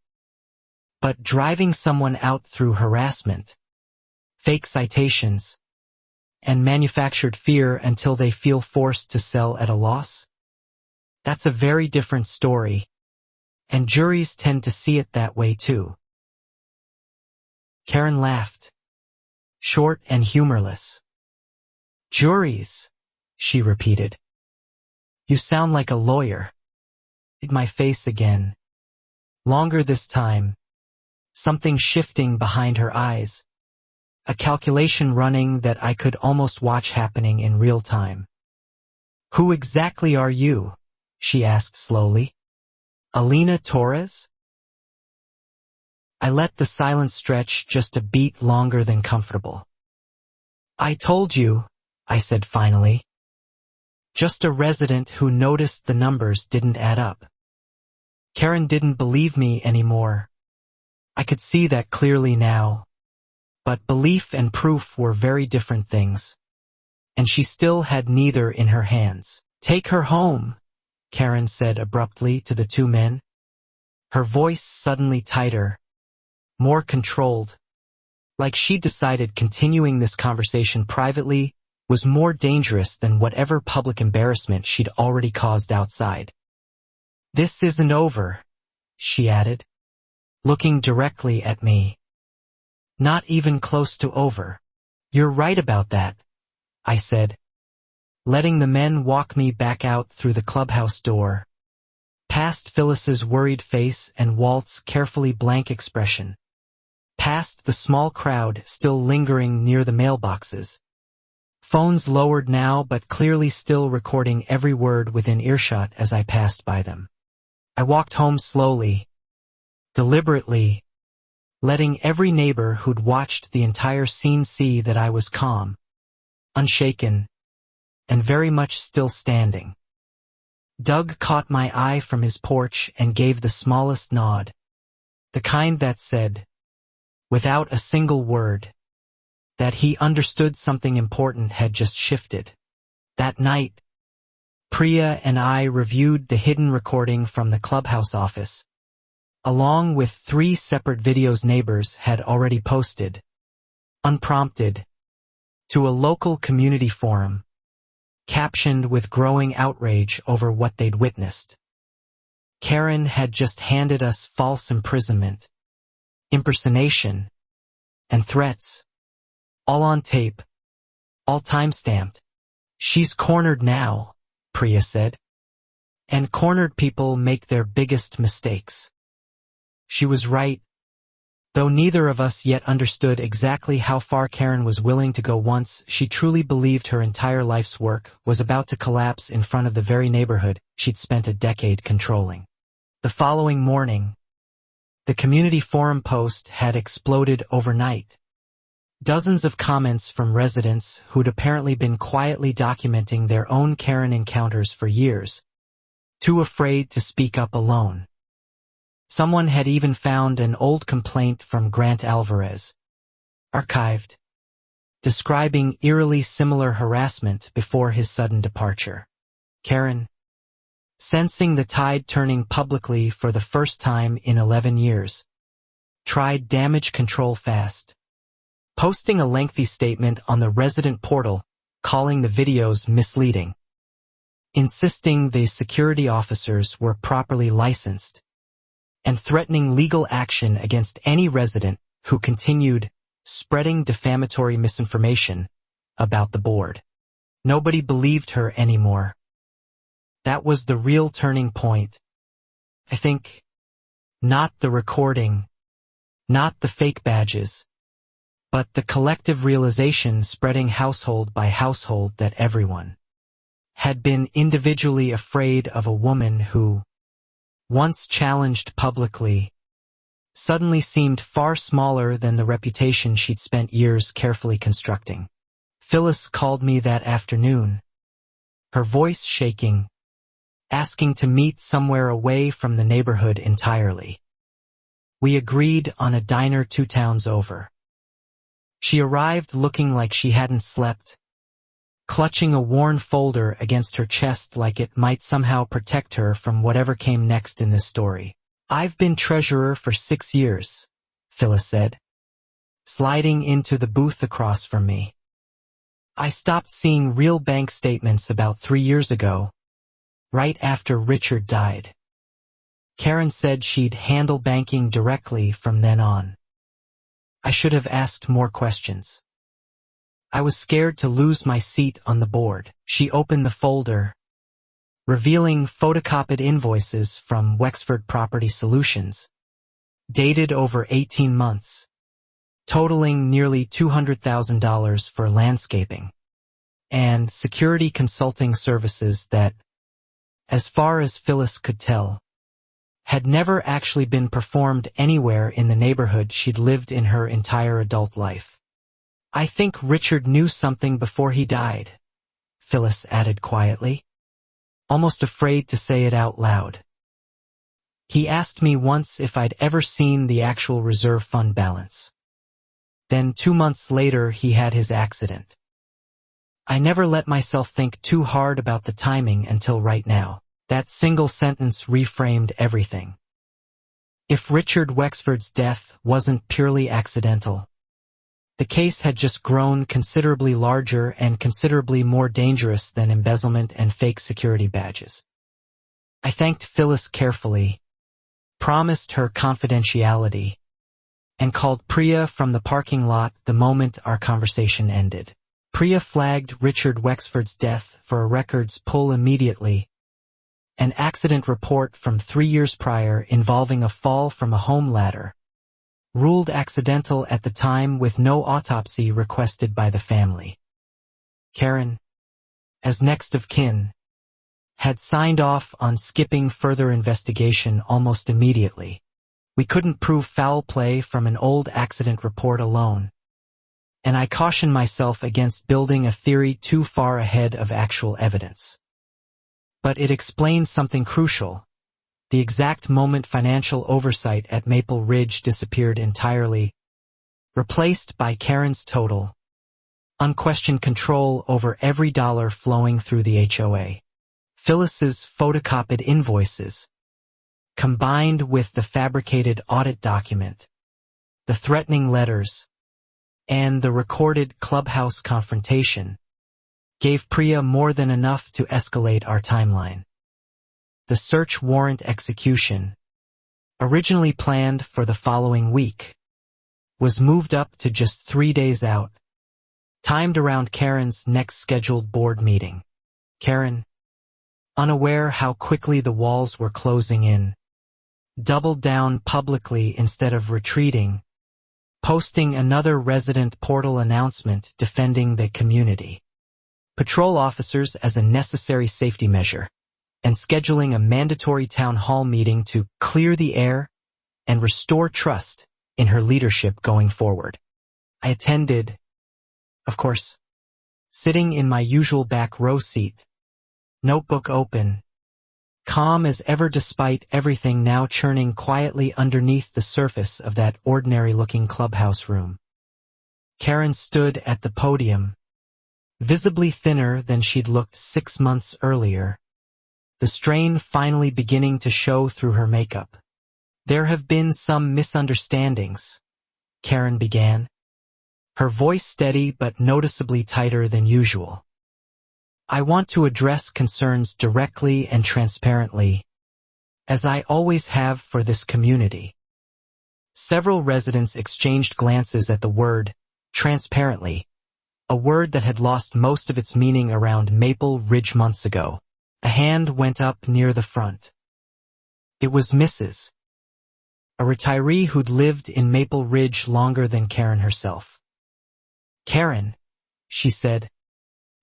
Speaker 1: But driving someone out through harassment, fake citations, and manufactured fear until they feel forced to sell at a loss? That's a very different story, and juries tend to see it that way too. Karen laughed, short and humorless. Juries, she repeated. You sound like a lawyer. My face again. Longer this time. Something shifting behind her eyes. A calculation running that I could almost watch happening in real time. Who exactly are you? She asked slowly. Alina Torres? I let the silence stretch just a beat longer than comfortable. I told you, I said finally. Just a resident who noticed the numbers didn't add up. Karen didn't believe me anymore. I could see that clearly now. But belief and proof were very different things. And she still had neither in her hands. Take her home, Karen said abruptly to the two men. Her voice suddenly tighter, more controlled, like she decided continuing this conversation privately was more dangerous than whatever public embarrassment she'd already caused outside. This isn't over, she added, looking directly at me. Not even close to over. You're right about that, I said, letting the men walk me back out through the clubhouse door, past Phyllis's worried face and Walt's carefully blank expression, past the small crowd still lingering near the mailboxes. Phones lowered now but clearly still recording every word within earshot as I passed by them. I walked home slowly, deliberately, letting every neighbor who'd watched the entire scene see that I was calm, unshaken, and very much still standing. Doug caught my eye from his porch and gave the smallest nod, the kind that said, without a single word, that he understood something important had just shifted. That night, Priya and I reviewed the hidden recording from the clubhouse office, along with 3 separate videos neighbors had already posted, unprompted, to a local community forum, captioned with growing outrage over what they'd witnessed. Karen had just handed us false imprisonment, impersonation, and threats, all on tape, all time-stamped. She's cornered now, Priya said. And cornered people make their biggest mistakes. She was right, though neither of us yet understood exactly how far Karen was willing to go once she truly believed her entire life's work was about to collapse in front of the very neighborhood she'd spent a decade controlling. The following morning, the community forum post had exploded overnight. Dozens of comments from residents who'd apparently been quietly documenting their own Karen encounters for years, too afraid to speak up alone. Someone had even found an old complaint from Grant Alvarez, archived, describing eerily similar harassment before his sudden departure. Karen, sensing the tide turning publicly for the first time in 11 years, tried damage control fast, posting a lengthy statement on the resident portal calling the videos misleading, insisting the security officers were properly licensed, and threatening legal action against any resident who continued spreading defamatory misinformation about the board. Nobody believed her anymore. That was the real turning point. I think, not the recording, not the fake badges, but the collective realization spreading household by household that everyone had been individually afraid of a woman who, once challenged publicly, suddenly seemed far smaller than the reputation she'd spent years carefully constructing. Phyllis called me that afternoon, her voice shaking, asking to meet somewhere away from the neighborhood entirely. We agreed on a diner 2 towns over. She arrived looking like she hadn't slept, clutching a worn folder against her chest like it might somehow protect her from whatever came next in this story. I've been treasurer for 6 years, Phyllis said, sliding into the booth across from me. I stopped seeing real bank statements about 3 years ago, right after Richard died. Karen said she'd handle banking directly from then on. I should have asked more questions. I was scared to lose my seat on the board. She opened the folder, revealing photocopied invoices from Wexford Property Solutions, dated over 18 months, totaling nearly $200,000 for landscaping and security consulting services that, as far as Phyllis could tell, had never actually been performed anywhere in the neighborhood she'd lived in her entire adult life. I think Richard knew something before he died, Phyllis added quietly, almost afraid to say it out loud. He asked me once if I'd ever seen the actual reserve fund balance. Then 2 months later he had his accident. I never let myself think too hard about the timing until right now. That single sentence reframed everything. If Richard Wexford's death wasn't purely accidental, the case had just grown considerably larger and considerably more dangerous than embezzlement and fake security badges. I thanked Phyllis carefully, promised her confidentiality, and called Priya from the parking lot the moment our conversation ended. Priya flagged Richard Wexford's death for a records pull immediately. An accident report from 3 years prior involving a fall from a home ladder, ruled accidental at the time with no autopsy requested by the family. Karen, as next of kin, had signed off on skipping further investigation almost immediately. We couldn't prove foul play from an old accident report alone, and I cautioned myself against building a theory too far ahead of actual evidence. But it explained something crucial. The exact moment financial oversight at Maple Ridge disappeared entirely, replaced by Karen's total, unquestioned control over every dollar flowing through the HOA. Phyllis's photocopied invoices, combined with the fabricated audit document, the threatening letters, and the recorded clubhouse confrontation, gave Priya more than enough to escalate our timeline. The search warrant execution, originally planned for the following week, was moved up to just 3 days out, timed around Karen's next scheduled board meeting. Karen, unaware how quickly the walls were closing in, doubled down publicly instead of retreating, posting another resident portal announcement defending the community, patrol officers as a necessary safety measure, and scheduling a mandatory town hall meeting to clear the air and restore trust in her leadership going forward. I attended, of course, sitting in my usual back row seat, notebook open, calm as ever despite everything now churning quietly underneath the surface of that ordinary-looking clubhouse room. Karen stood at the podium, visibly thinner than she'd looked 6 months earlier, the strain finally beginning to show through her makeup. There have been some misunderstandings, Karen began, her voice steady but noticeably tighter than usual. I want to address concerns directly and transparently, as I always have for this community. Several residents exchanged glances at the word, transparently, a word that had lost most of its meaning around Maple Ridge months ago. A hand went up near the front. It was Mrs., a retiree who'd lived in Maple Ridge longer than Karen herself. Karen, she said,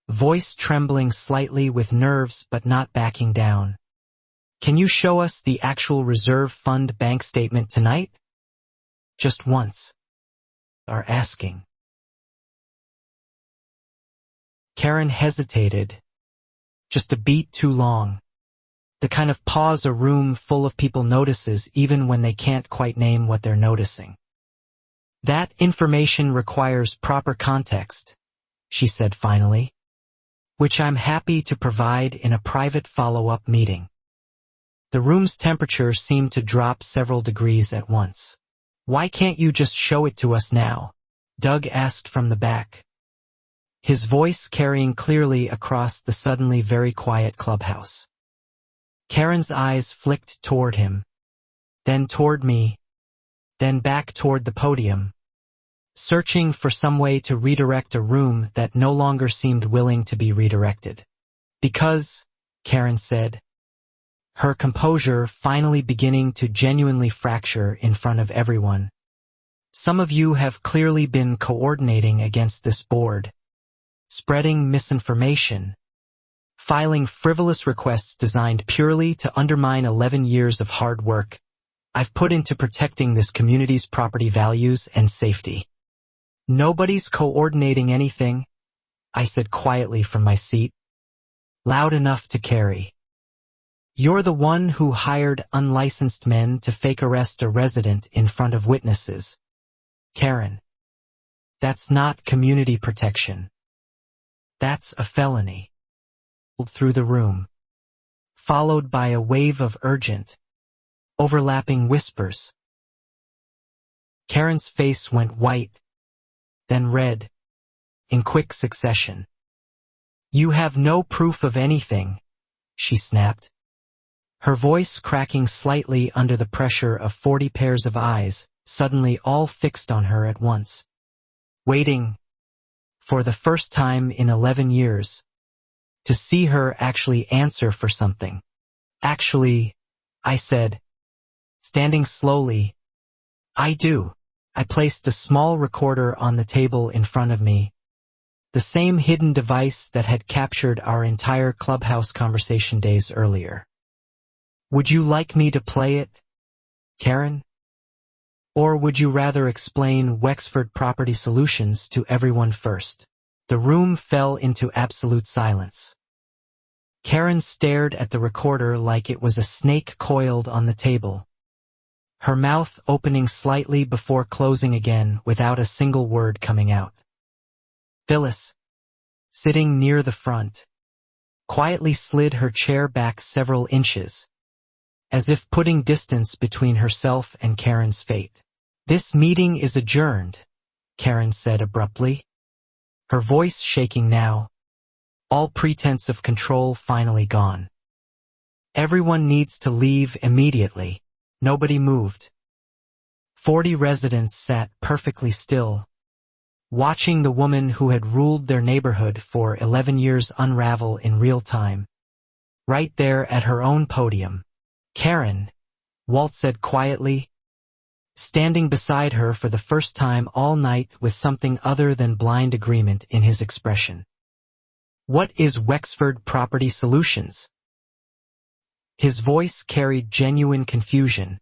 Speaker 1: voice trembling slightly with nerves but not backing down. Can you show us the actual reserve fund bank statement tonight? Just once. Are asking. Karen hesitated, just a beat too long. The kind of pause a room full of people notices even when they can't quite name what they're noticing. That information requires proper context, she said finally, which I'm happy to provide in a private follow-up meeting. The room's temperature seemed to drop several degrees at once. Why can't you just show it to us now? Doug asked from the back, his voice carrying clearly across the suddenly very quiet clubhouse. Karen's eyes flicked toward him, then toward me, then back toward the podium, searching for some way to redirect a room that no longer seemed willing to be redirected. Because, Karen said, her composure finally beginning to genuinely fracture in front of everyone. Some of you have clearly been coordinating against this board, spreading misinformation, filing frivolous requests designed purely to undermine 11 years of hard work I've put into protecting this community's property values and safety. Nobody's coordinating anything, I said quietly from my seat, loud enough to carry. You're the one who hired unlicensed men to fake arrest a resident in front of witnesses. Karen. That's not community protection. That's a felony. Through the room, followed by a wave of urgent, overlapping whispers. Karen's face went white, then red, in quick succession. You have no proof of anything, she snapped, her voice cracking slightly under the pressure of 40 pairs of eyes, suddenly all fixed on her at once. Waiting, for the first time in 11 years, to see her actually answer for something. Actually, I said, standing slowly, I do. I placed a small recorder on the table in front of me, the same hidden device that had captured our entire clubhouse conversation days earlier. Would you like me to play it, Karen? Or would you rather explain Wexford Property Solutions to everyone first? The room fell into absolute silence. Karen stared at the recorder like it was a snake coiled on the table, her mouth opening slightly before closing again without a single word coming out. Phyllis, sitting near the front, quietly slid her chair back several inches, as if putting distance between herself and Karen's fate. This meeting is adjourned, Karen said abruptly, her voice shaking now, all pretense of control finally gone. Everyone needs to leave immediately. Nobody moved. 40 residents sat perfectly still, watching the woman who had ruled their neighborhood for 11 years unravel in real time. Right there at her own podium. Karen, Walt said quietly, standing beside her for the first time all night with something other than blind agreement in his expression. What is Wexford Property Solutions? His voice carried genuine confusion,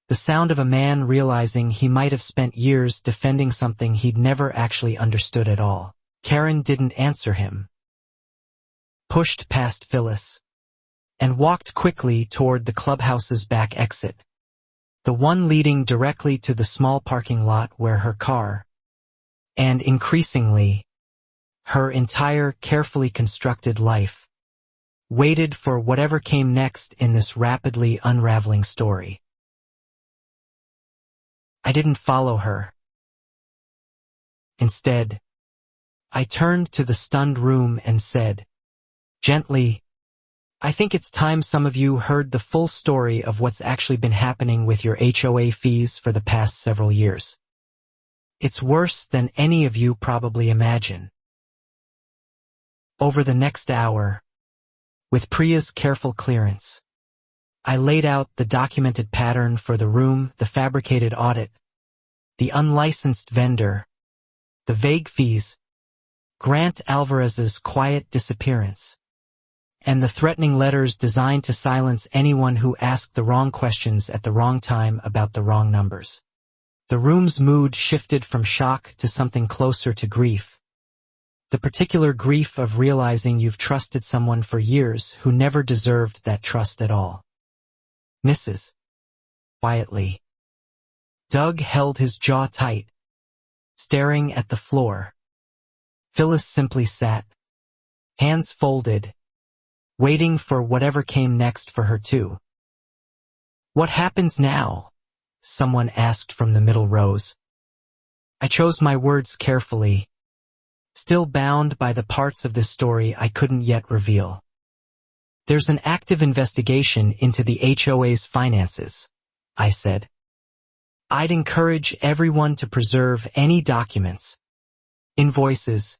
Speaker 1: the sound of a man realizing he might have spent years defending something he'd never actually understood at all. Karen didn't answer him, pushed past Phyllis, and walked quickly toward the clubhouse's back exit, the one leading directly to the small parking lot where her car, and increasingly, her entire carefully constructed life, waited for whatever came next in this rapidly unraveling story. I didn't follow her. Instead, I turned to the stunned room and said, gently, I think it's time some of you heard the full story of what's actually been happening with your HOA fees for the past several years. It's worse than any of you probably imagine. Over the next hour, with Priya's careful clearance, I laid out the documented pattern for the room, the fabricated audit, the unlicensed vendor, the vague fees, Grant Alvarez's quiet disappearance, and the threatening letters designed to silence anyone who asked the wrong questions at the wrong time about the wrong numbers. The room's mood shifted from shock to something closer to grief. The particular grief of realizing you've trusted someone for years who never deserved that trust at all. Mrs. Quietly. Doug held his jaw tight, staring at the floor. Phyllis simply sat, hands folded, waiting for whatever came next for her too. What happens now? someone asked from the middle rows. I chose my words carefully, still bound by the parts of this story I couldn't yet reveal. There's an active investigation into the HOA's finances, I said. I'd encourage everyone to preserve any documents, invoices,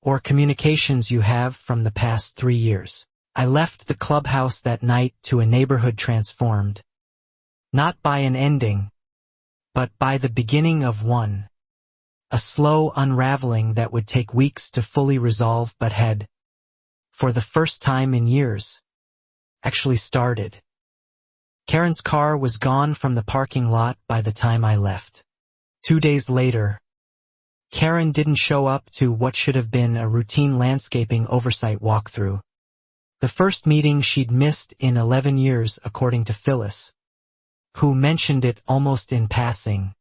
Speaker 1: or communications you have from the past 3 years. I left the clubhouse that night to a neighborhood transformed, not by an ending, but by the beginning of one. A slow unraveling that would take weeks to fully resolve but had, for the first time in years, actually started. Karen's car was gone from the parking lot by the time I left. 2 days later, Karen didn't show up to what should have been a routine landscaping oversight walkthrough. The first meeting she'd missed in 11 years, according to Phyllis, who mentioned it almost in passing.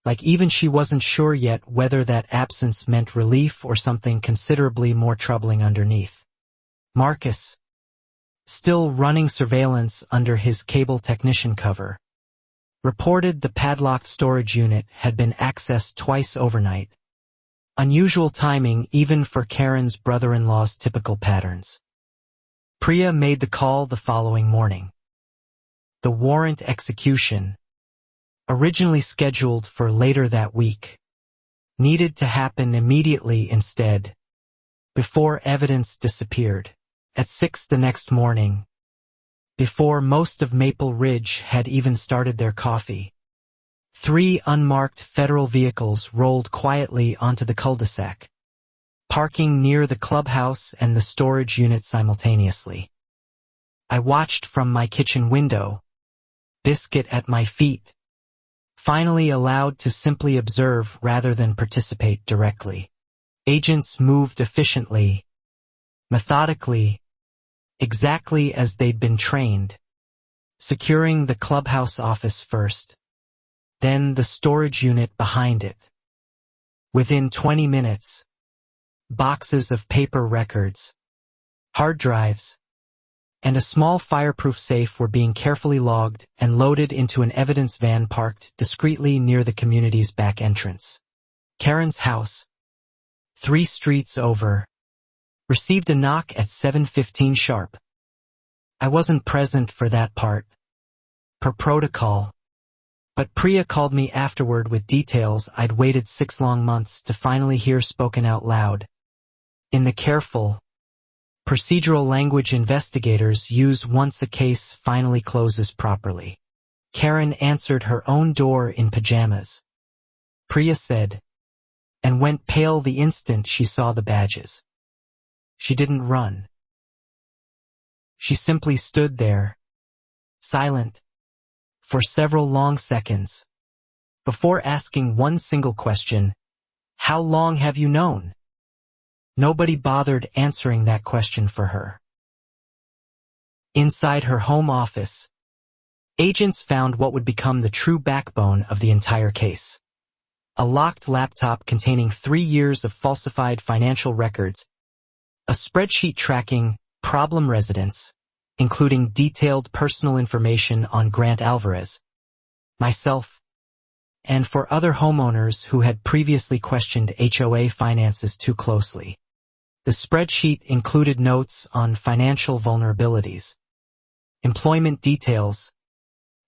Speaker 1: Like even she wasn't sure yet whether that absence meant relief or something considerably more troubling underneath. Marcus, still running surveillance under his cable technician cover, reported the padlocked storage unit had been accessed twice overnight. Unusual timing even for Karen's brother-in-law's typical patterns. Priya made the call the following morning. The warrant execution, originally scheduled for later that week, needed to happen immediately instead, before evidence disappeared. At 6 the next morning, before most of Maple Ridge had even started their coffee, 3 unmarked federal vehicles rolled quietly onto the cul-de-sac, parking near the clubhouse and the storage unit simultaneously. I watched from my kitchen window, biscuit at my feet, finally allowed to simply observe rather than participate directly. Agents moved efficiently, methodically, exactly as they'd been trained, securing the clubhouse office first, then the storage unit behind it. Within 20 minutes, boxes of paper records, hard drives, and a small fireproof safe were being carefully logged and loaded into an evidence van parked discreetly near the community's back entrance. Karen's house, 3 streets over, received a knock at 7:15 sharp. I wasn't present for that part, per protocol, but Priya called me afterward with details I'd waited 6 long months to finally hear spoken out loud. In the careful, procedural language investigators use once a case finally closes properly. Karen answered her own door in pajamas, Priya said, and went pale the instant she saw the badges. She didn't run. She simply stood there, silent, for several long seconds, before asking one single question, "How long have you known?" Nobody bothered answering that question for her. Inside her home office, agents found what would become the true backbone of the entire case. A locked laptop containing 3 years of falsified financial records, a spreadsheet tracking problem residents, including detailed personal information on Grant Alvarez, myself, and for other homeowners who had previously questioned HOA finances too closely. The spreadsheet included notes on financial vulnerabilities, employment details,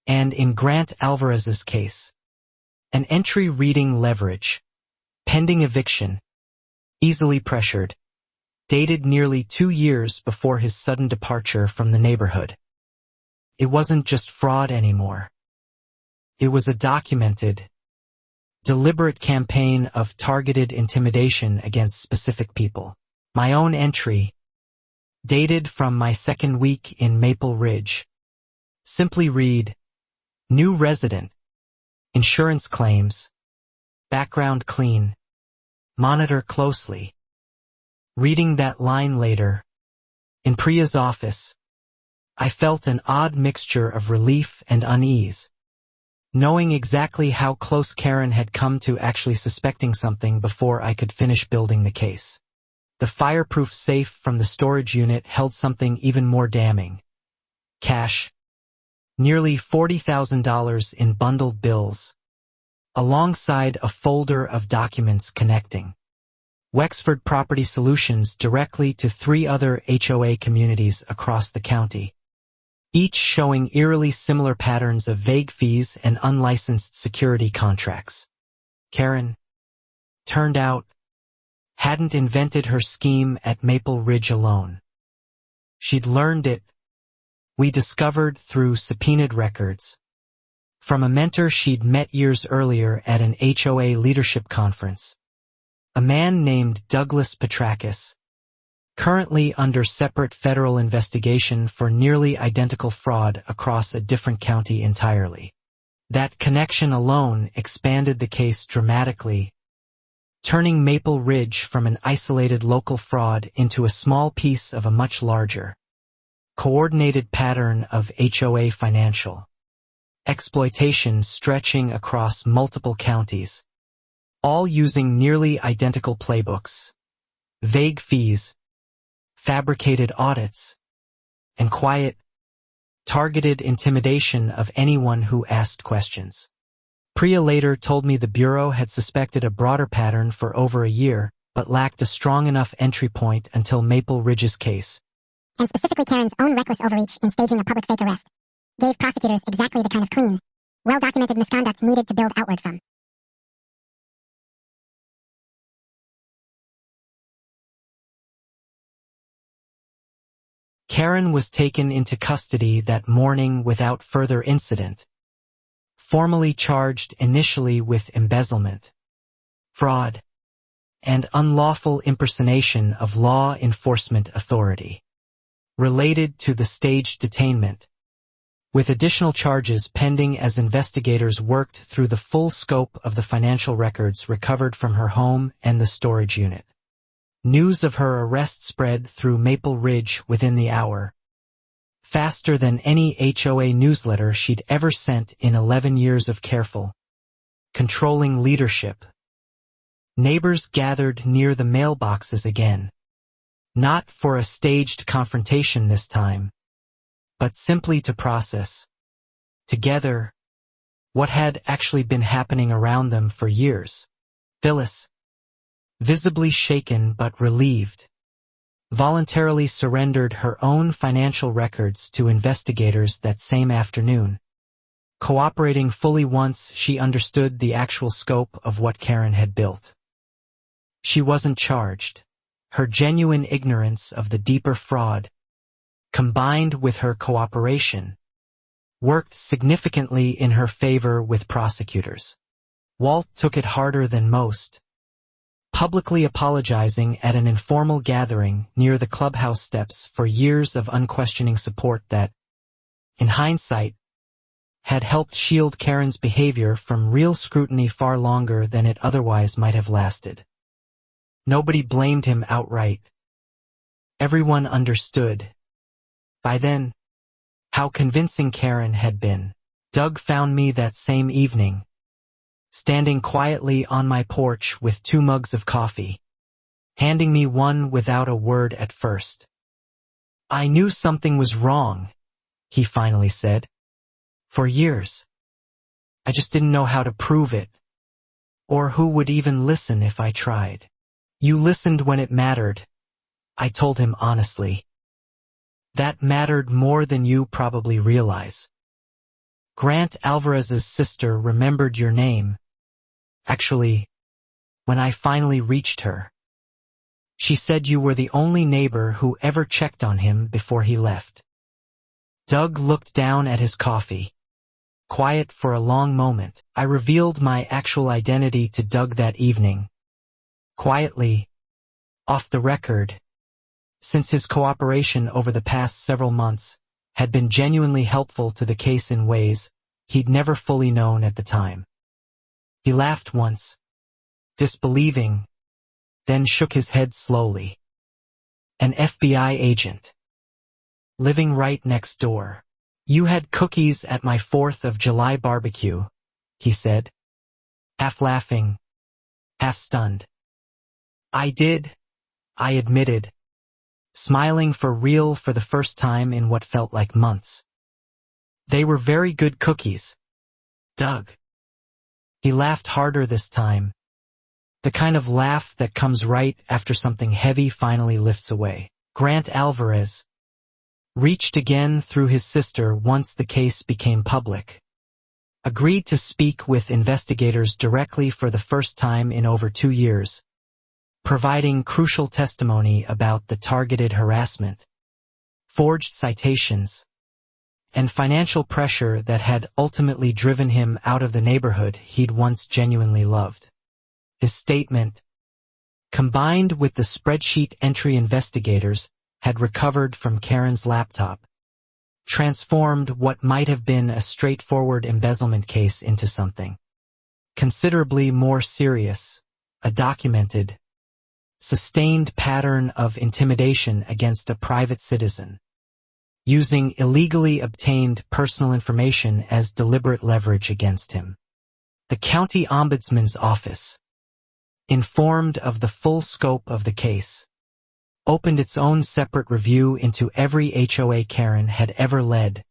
Speaker 1: and in Grant Alvarez's case, an entry reading leverage, pending eviction, easily pressured, dated nearly 2 years before his sudden departure from the neighborhood. It wasn't just fraud anymore. It was a documented, deliberate campaign of targeted intimidation against specific people. My own entry, dated from my 2nd week in Maple Ridge, simply read, "New resident, insurance claims, background clean, monitor closely." Reading that line later, in Priya's office, I felt an odd mixture of relief and unease, knowing exactly how close Karen had come to actually suspecting something before I could finish building the case. The fireproof safe from the storage unit held something even more damning. Cash, nearly $40,000 in bundled bills, alongside a folder of documents connecting Wexford Property Solutions directly to 3 other HOA communities across the county, each showing eerily similar patterns of vague fees and unlicensed security contracts. Karen, turned out, hadn't invented her scheme at Maple Ridge alone. She'd learned it, we discovered through subpoenaed records, from a mentor she'd met years earlier at an HOA leadership conference, a man named Douglas Petrakis, currently under separate federal investigation for nearly identical fraud across a different county entirely. That connection alone expanded the case dramatically, turning Maple Ridge from an isolated local fraud into a small piece of a much larger, coordinated pattern of HOA financial exploitation stretching across multiple counties, all using nearly identical playbooks, vague fees, fabricated audits, and quiet, targeted intimidation of anyone who asked questions. Priya later told me the Bureau had suspected a broader pattern for over a year, but lacked a strong enough entry point until Maple Ridge's case.
Speaker 3: And specifically Karen's own reckless overreach in staging a public fake arrest gave prosecutors exactly the kind of clean, well-documented misconduct needed to build outward from.
Speaker 1: Karen was taken into custody that morning without further incident, formally charged initially with embezzlement, fraud, and unlawful impersonation of law enforcement authority, related to the staged detainment, with additional charges pending as investigators worked through the full scope of the financial records recovered from her home and the storage unit. News of her arrest spread through Maple Ridge within the hour, faster than any HOA newsletter she'd ever sent in 11 years of careful, controlling leadership. Neighbors gathered near the mailboxes again, not for a staged confrontation this time, but simply to process, together, what had actually been happening around them for years. Phyllis, visibly shaken but relieved, voluntarily surrendered her own financial records to investigators that same afternoon, cooperating fully once she understood the actual scope of what Karen had built. She wasn't charged. Her genuine ignorance of the deeper fraud, combined with her cooperation, worked significantly in her favor with prosecutors. Walt took it harder than most, publicly apologizing at an informal gathering near the clubhouse steps for years of unquestioning support that, in hindsight, had helped shield Karen's behavior from real scrutiny far longer than it otherwise might have lasted. Nobody blamed him outright. Everyone understood, by then, how convincing Karen had been. Doug found me that same evening, standing quietly on my porch with 2 mugs of coffee, handing me one without a word at first. "I knew something was wrong," he finally said. "For years. I just didn't know how to prove it, or who would even listen if I tried." "You listened when it mattered," I told him honestly. "That mattered more than you probably realize. Grant Alvarez's sister remembered your name. Actually, when I finally reached her, she said you were the only neighbor who ever checked on him before he left." Doug looked down at his coffee, quiet for a long moment. I revealed my actual identity to Doug that evening, quietly, off the record, since his cooperation over the past several months had been genuinely helpful to the case in ways he'd never fully known at the time. He laughed once, disbelieving, then shook his head slowly. "An FBI agent. Living right next door. You had cookies at my 4th of July barbecue," he said, half laughing, half stunned. "I did," I admitted, smiling for real for the first time in what felt like months. They were very good cookies. Doug. He laughed harder this time. The kind of laugh that comes right after something heavy finally lifts away. Grant Alvarez reached again through his sister once the case became public. Agreed to speak with investigators directly for the first time in over 2 years, providing crucial testimony about the targeted harassment, forged citations, and financial pressure that had ultimately driven him out of the neighborhood he'd once genuinely loved. His statement, combined with the spreadsheet entry investigators had recovered from Karen's laptop, transformed what might have been a straightforward embezzlement case into something considerably more serious, a documented, sustained pattern of intimidation against a private citizen, using illegally obtained personal information as deliberate leverage against him. The county ombudsman's office, informed of the full scope of the case, opened its own separate review into every HOA Karen had ever led,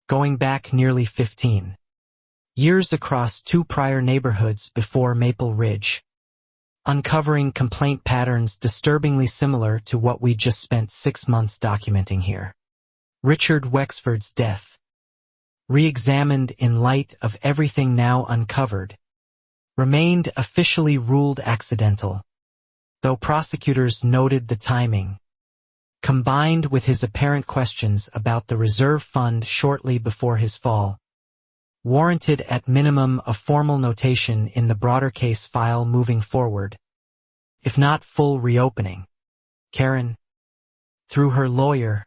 Speaker 1: going back nearly 15 years across 2 prior neighborhoods before Maple Ridge, uncovering complaint patterns disturbingly similar to what we just spent 6 months documenting here. Richard Wexford's death, re-examined in light of everything now uncovered, remained officially ruled accidental, though prosecutors noted the timing, combined with his apparent questions about the reserve fund shortly before his fall, warranted at minimum a formal notation in the broader case file moving forward, if not full reopening. Karen, through her lawyer,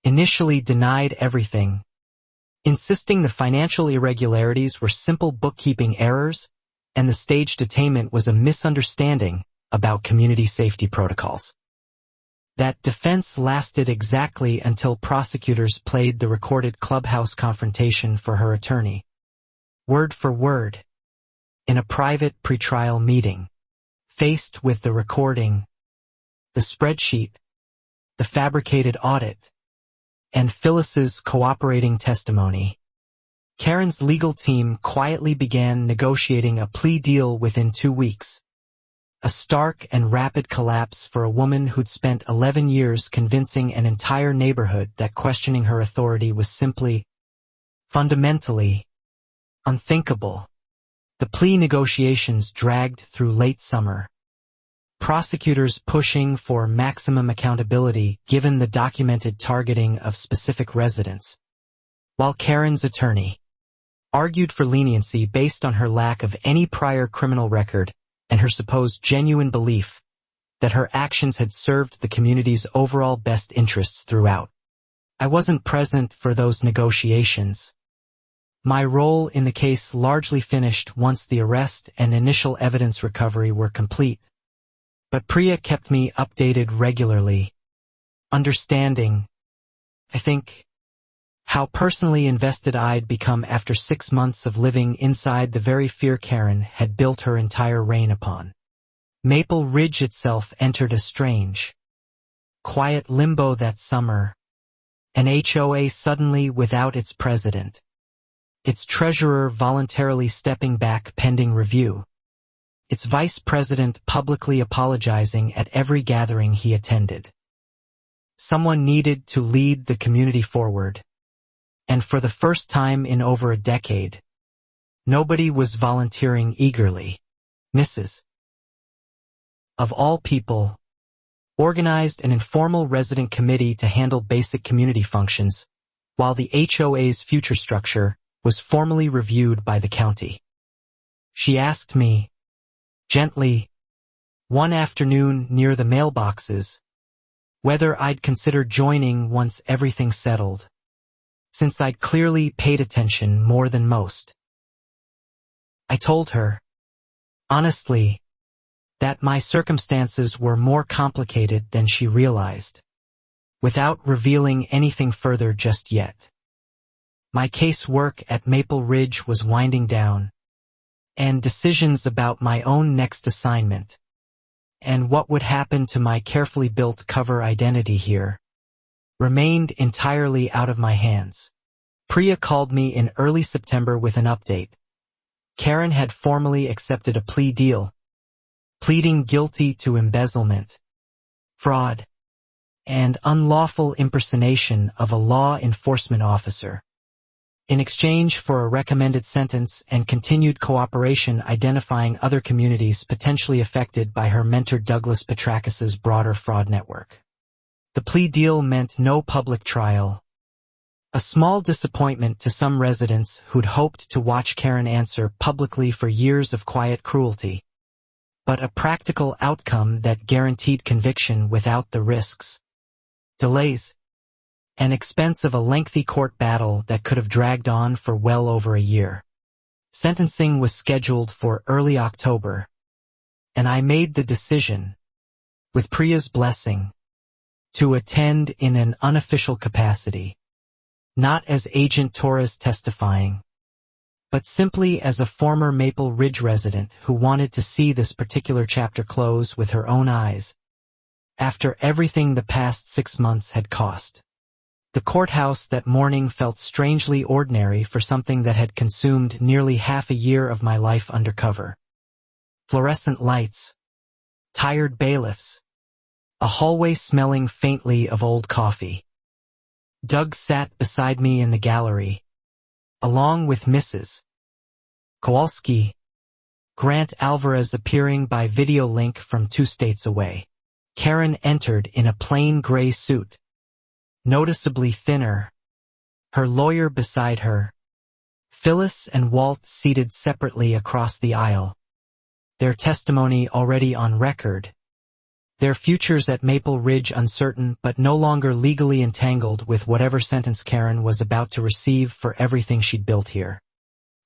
Speaker 1: initially denied everything, insisting the financial irregularities were simple bookkeeping errors and the staged attainment was a misunderstanding about community safety protocols. That defense lasted exactly until prosecutors played the recorded clubhouse confrontation for her attorney, word for word, in a private pretrial meeting. Faced with the recording, the spreadsheet, the fabricated audit, and Phyllis's cooperating testimony, Karen's legal team quietly began negotiating a plea deal within 2 weeks. A stark and rapid collapse for a woman who'd spent 11 years convincing an entire neighborhood that questioning her authority was simply, fundamentally, unthinkable. The plea negotiations dragged through late summer, prosecutors pushing for maximum accountability given the documented targeting of specific residents, while Karen's attorney argued for leniency based on her lack of any prior criminal record and her supposed genuine belief that her actions had served the community's overall best interests throughout. I wasn't present for those negotiations. My role in the case largely finished once the arrest and initial evidence recovery were complete. But Priya kept me updated regularly, understanding, I think, how personally invested I'd become after 6 months of living inside the very fear Karen had built her entire reign upon. Maple Ridge itself entered a strange, quiet limbo that summer, an HOA suddenly without its president, its treasurer voluntarily stepping back pending review, its vice president publicly apologizing at every gathering he attended. Someone needed to lead the community forward. And for the first time in over a decade, nobody was volunteering eagerly. Mrs. of all people, organized an informal resident committee to handle basic community functions, while the HOA's future structure was formally reviewed by the county. She asked me, gently, one afternoon near the mailboxes, whether I'd consider joining once everything settled, since I'd clearly paid attention more than most. I told her, honestly, that my circumstances were more complicated than she realized, without revealing anything further just yet. My casework at Maple Ridge was winding down, and decisions about my own next assignment, and what would happen to my carefully built cover identity here, remained entirely out of my hands. Priya called me in early September with an update. Karen had formally accepted a plea deal, pleading guilty to embezzlement, fraud, and unlawful impersonation of a law enforcement officer, in exchange for a recommended sentence and continued cooperation identifying other communities potentially affected by her mentor Douglas Petrakis's broader fraud network. The plea deal meant no public trial, a small disappointment to some residents who'd hoped to watch Karen answer publicly for years of quiet cruelty, but a practical outcome that guaranteed conviction without the risks, delays, and expense of a lengthy court battle that could have dragged on for well over a year. Sentencing was scheduled for early October, and I made the decision, with Priya's blessing, to attend in an unofficial capacity, not as Agent Torres testifying, but simply as a former Maple Ridge resident who wanted to see this particular chapter close with her own eyes, after everything the past 6 months had cost. The courthouse that morning felt strangely ordinary for something that had consumed nearly half a year of my life undercover. Fluorescent lights, tired bailiffs, a hallway smelling faintly of old coffee. Doug sat beside me in the gallery, along with Mrs. Kowalski, Grant Alvarez appearing by video link from 2 states away. Karen entered in a plain gray suit, noticeably thinner, her lawyer beside her, Phyllis and Walt seated separately across the aisle, their testimony already on record, their futures at Maple Ridge uncertain but no longer legally entangled with whatever sentence Karen was about to receive for everything she'd built here.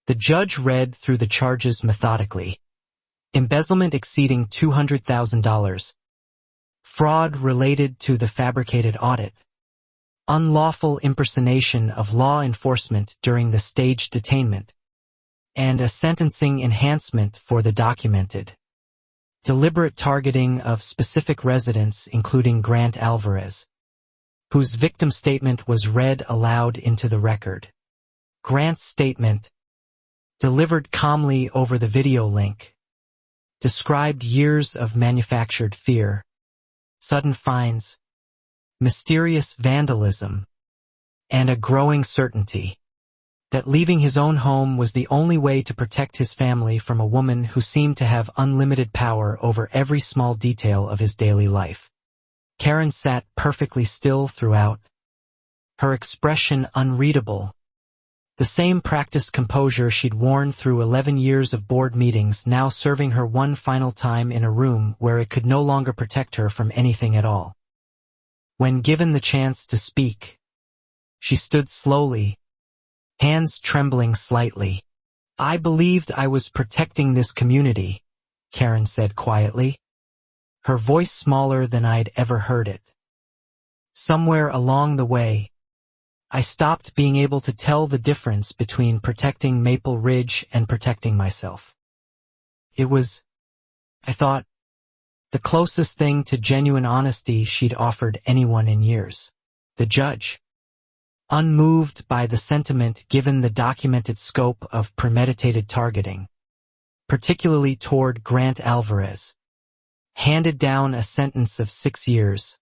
Speaker 1: The judge read through the charges methodically. Embezzlement exceeding $200,000. Fraud related to the fabricated audit. Unlawful impersonation of law enforcement during the staged detainment. And a sentencing enhancement for the documented. Deliberate targeting of specific residents including Grant Alvarez, whose victim statement was read aloud into the record. Grant's statement, delivered calmly over the video link, described years of manufactured fear, sudden fines, mysterious vandalism, and a growing certainty that leaving his own home was the only way to protect his family from a woman who seemed to have unlimited power over every small detail of his daily life. Karen sat perfectly still throughout, her expression unreadable, the same practiced composure she'd worn through 11 years of board meetings now serving her one final time in a room where it could no longer protect her from anything at all. When given the chance to speak, she stood slowly, hands trembling slightly. "I believed I was protecting this community," Karen said quietly, her voice smaller than I'd ever heard it. Somewhere along the way, I stopped being able to tell the difference between protecting Maple Ridge and protecting myself. It was, I thought, the closest thing to genuine honesty she'd offered anyone in years. The judge, unmoved by the sentiment given the documented scope of premeditated targeting, particularly toward Grant Alvarez, handed down a sentence of 6 years,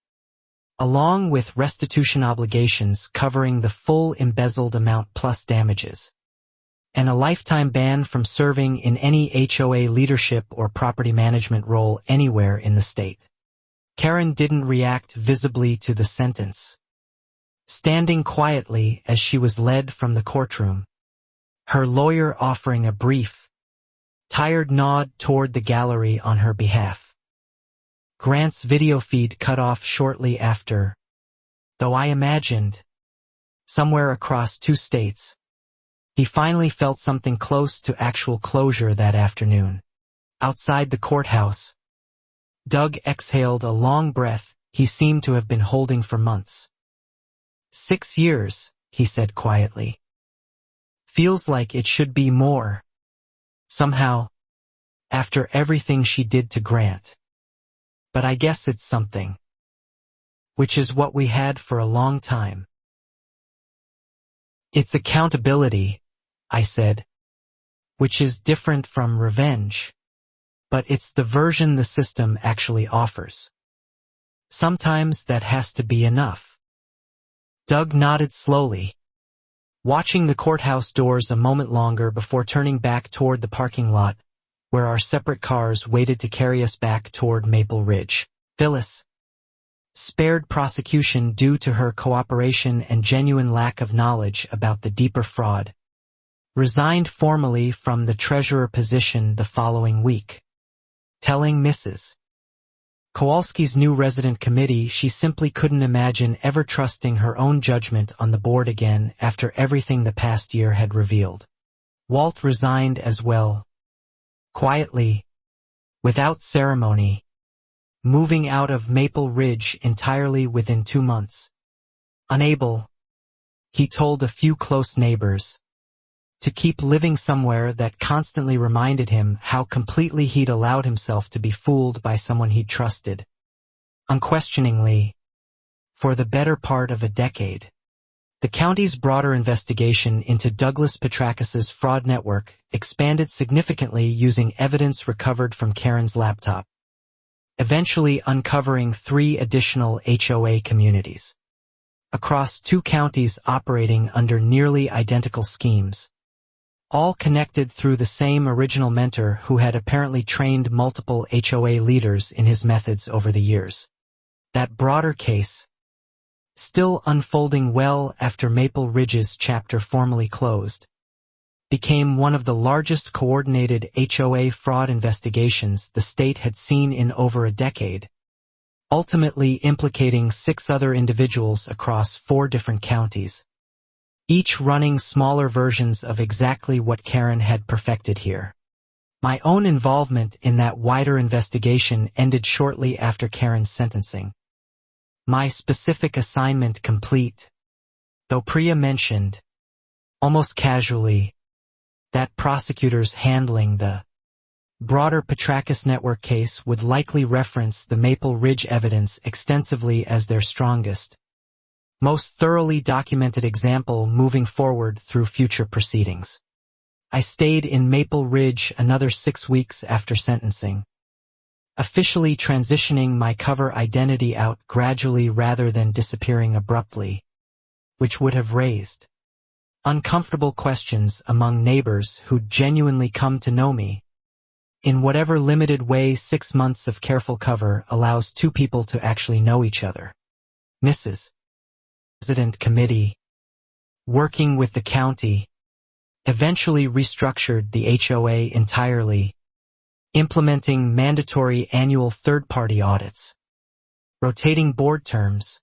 Speaker 1: along with restitution obligations covering the full embezzled amount plus damages, and a lifetime ban from serving in any HOA leadership or property management role anywhere in the state. Karen didn't react visibly to the sentence, standing quietly as she was led from the courtroom, her lawyer offering a brief, tired nod toward the gallery on her behalf. Grant's video feed cut off shortly after, though I imagined, somewhere across 2 states, he finally felt something close to actual closure that afternoon. Outside the courthouse, Doug exhaled a long breath he seemed to have been holding for months. 6 years, he said quietly. Feels like it should be more. Somehow, after everything she did to Grant. But I guess it's something. Which is what we had for a long time. It's accountability, I said, which is different from revenge, but it's the version the system actually offers. Sometimes that has to be enough. Doug nodded slowly, watching the courthouse doors a moment longer before turning back toward the parking lot, where our separate cars waited to carry us back toward Maple Ridge. Phyllis, spared prosecution due to her cooperation and genuine lack of knowledge about the deeper fraud, resigned formally from the treasurer position the following week, telling Mrs. Kowalski's new resident committee she simply couldn't imagine ever trusting her own judgment on the board again after everything the past year had revealed. Walt resigned as well, quietly, without ceremony, moving out of Maple Ridge entirely within 2 months. Unable, he told a few close neighbors, to keep living somewhere that constantly reminded him how completely he'd allowed himself to be fooled by someone he'd trusted. Unquestioningly, for the better part of a decade. The county's broader investigation into Douglas Petrakis's fraud network expanded significantly using evidence recovered from Karen's laptop, eventually uncovering 3 additional HOA communities across 2 counties operating under nearly identical schemes, all connected through the same original mentor who had apparently trained multiple HOA leaders in his methods over the years. That broader case, still unfolding well after Maple Ridge's chapter formally closed, became one of the largest coordinated HOA fraud investigations the state had seen in over a decade, ultimately implicating 6 other individuals across 4 different counties, each running smaller versions of exactly what Karen had perfected here. My own involvement in that wider investigation ended shortly after Karen's sentencing. My specific assignment complete, though Priya mentioned, almost casually, that prosecutors handling the broader Petrakis network case would likely reference the Maple Ridge evidence extensively as their strongest, most thoroughly documented example moving forward through future proceedings. I stayed in Maple Ridge another 6 weeks after sentencing, officially transitioning my cover identity out gradually rather than disappearing abruptly, which would have raised uncomfortable questions among neighbors who'd genuinely come to know me. In whatever limited way 6 months of careful cover allows 2 people to actually know each other. Mrs. Resident Committee, working with the county, eventually restructured the HOA entirely, implementing mandatory annual third-party audits, rotating board terms,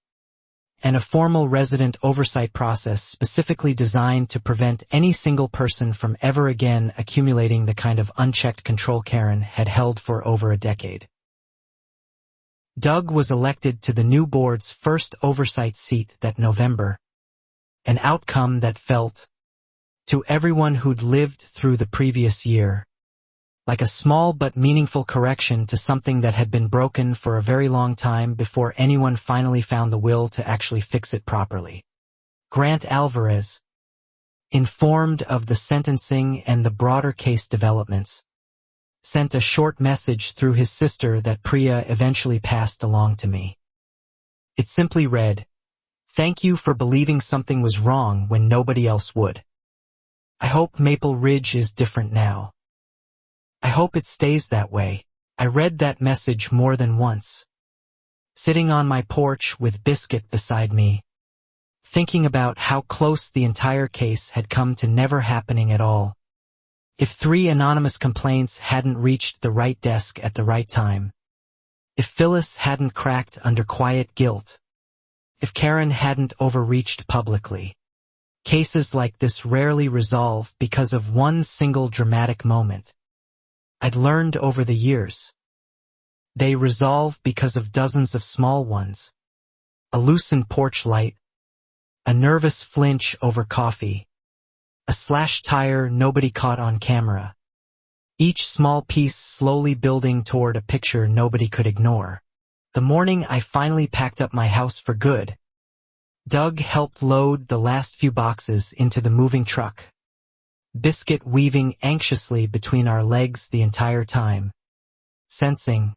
Speaker 1: and a formal resident oversight process specifically designed to prevent any single person from ever again accumulating the kind of unchecked control Karen had held for over a decade. Doug was elected to the new board's first oversight seat that November, an outcome that felt, to everyone who'd lived through the previous year, like a small but meaningful correction to something that had been broken for a very long time before anyone finally found the will to actually fix it properly. Grant Alvarez, informed of the sentencing and the broader case developments, sent a short message through his sister that Priya eventually passed along to me. It simply read, "Thank you for believing something was wrong when nobody else would. I hope Maple Ridge is different now. I hope it stays that way." I read that message more than once, sitting on my porch with Biscuit beside me, thinking about how close the entire case had come to never happening at all. If 3 anonymous complaints hadn't reached the right desk at the right time, if Phyllis hadn't cracked under quiet guilt, if Karen hadn't overreached publicly. Cases like this rarely resolve because of one single dramatic moment. I'd learned over the years. They resolve because of dozens of small ones. A loosened porch light, a nervous flinch over coffee, a slashed tire nobody caught on camera. Each small piece slowly building toward a picture nobody could ignore. The morning I finally packed up my house for good, Doug helped load the last few boxes into the moving truck, Biscuit weaving anxiously between our legs the entire time, sensing,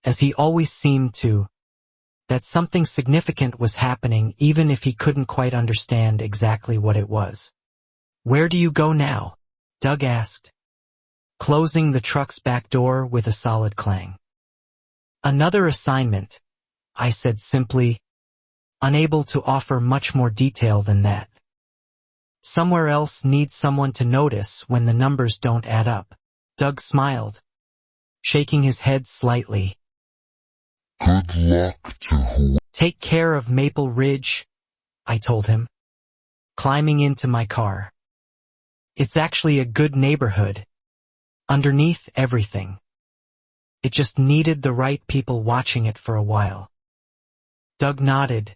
Speaker 1: as he always seemed to, that something significant was happening even if he couldn't quite understand exactly what it was. "Where do you go now?" Doug asked, closing the truck's back door with a solid clang. "Another assignment," I said simply, unable to offer much more detail than that. "Somewhere else needs someone to notice when the numbers don't add up." Doug smiled, shaking his head slightly.
Speaker 2: "Good luck to who—"
Speaker 1: "Take care of Maple Ridge," I told him, climbing into my car. "It's actually a good neighborhood, underneath everything. It just needed the right people watching it for a while." Doug nodded,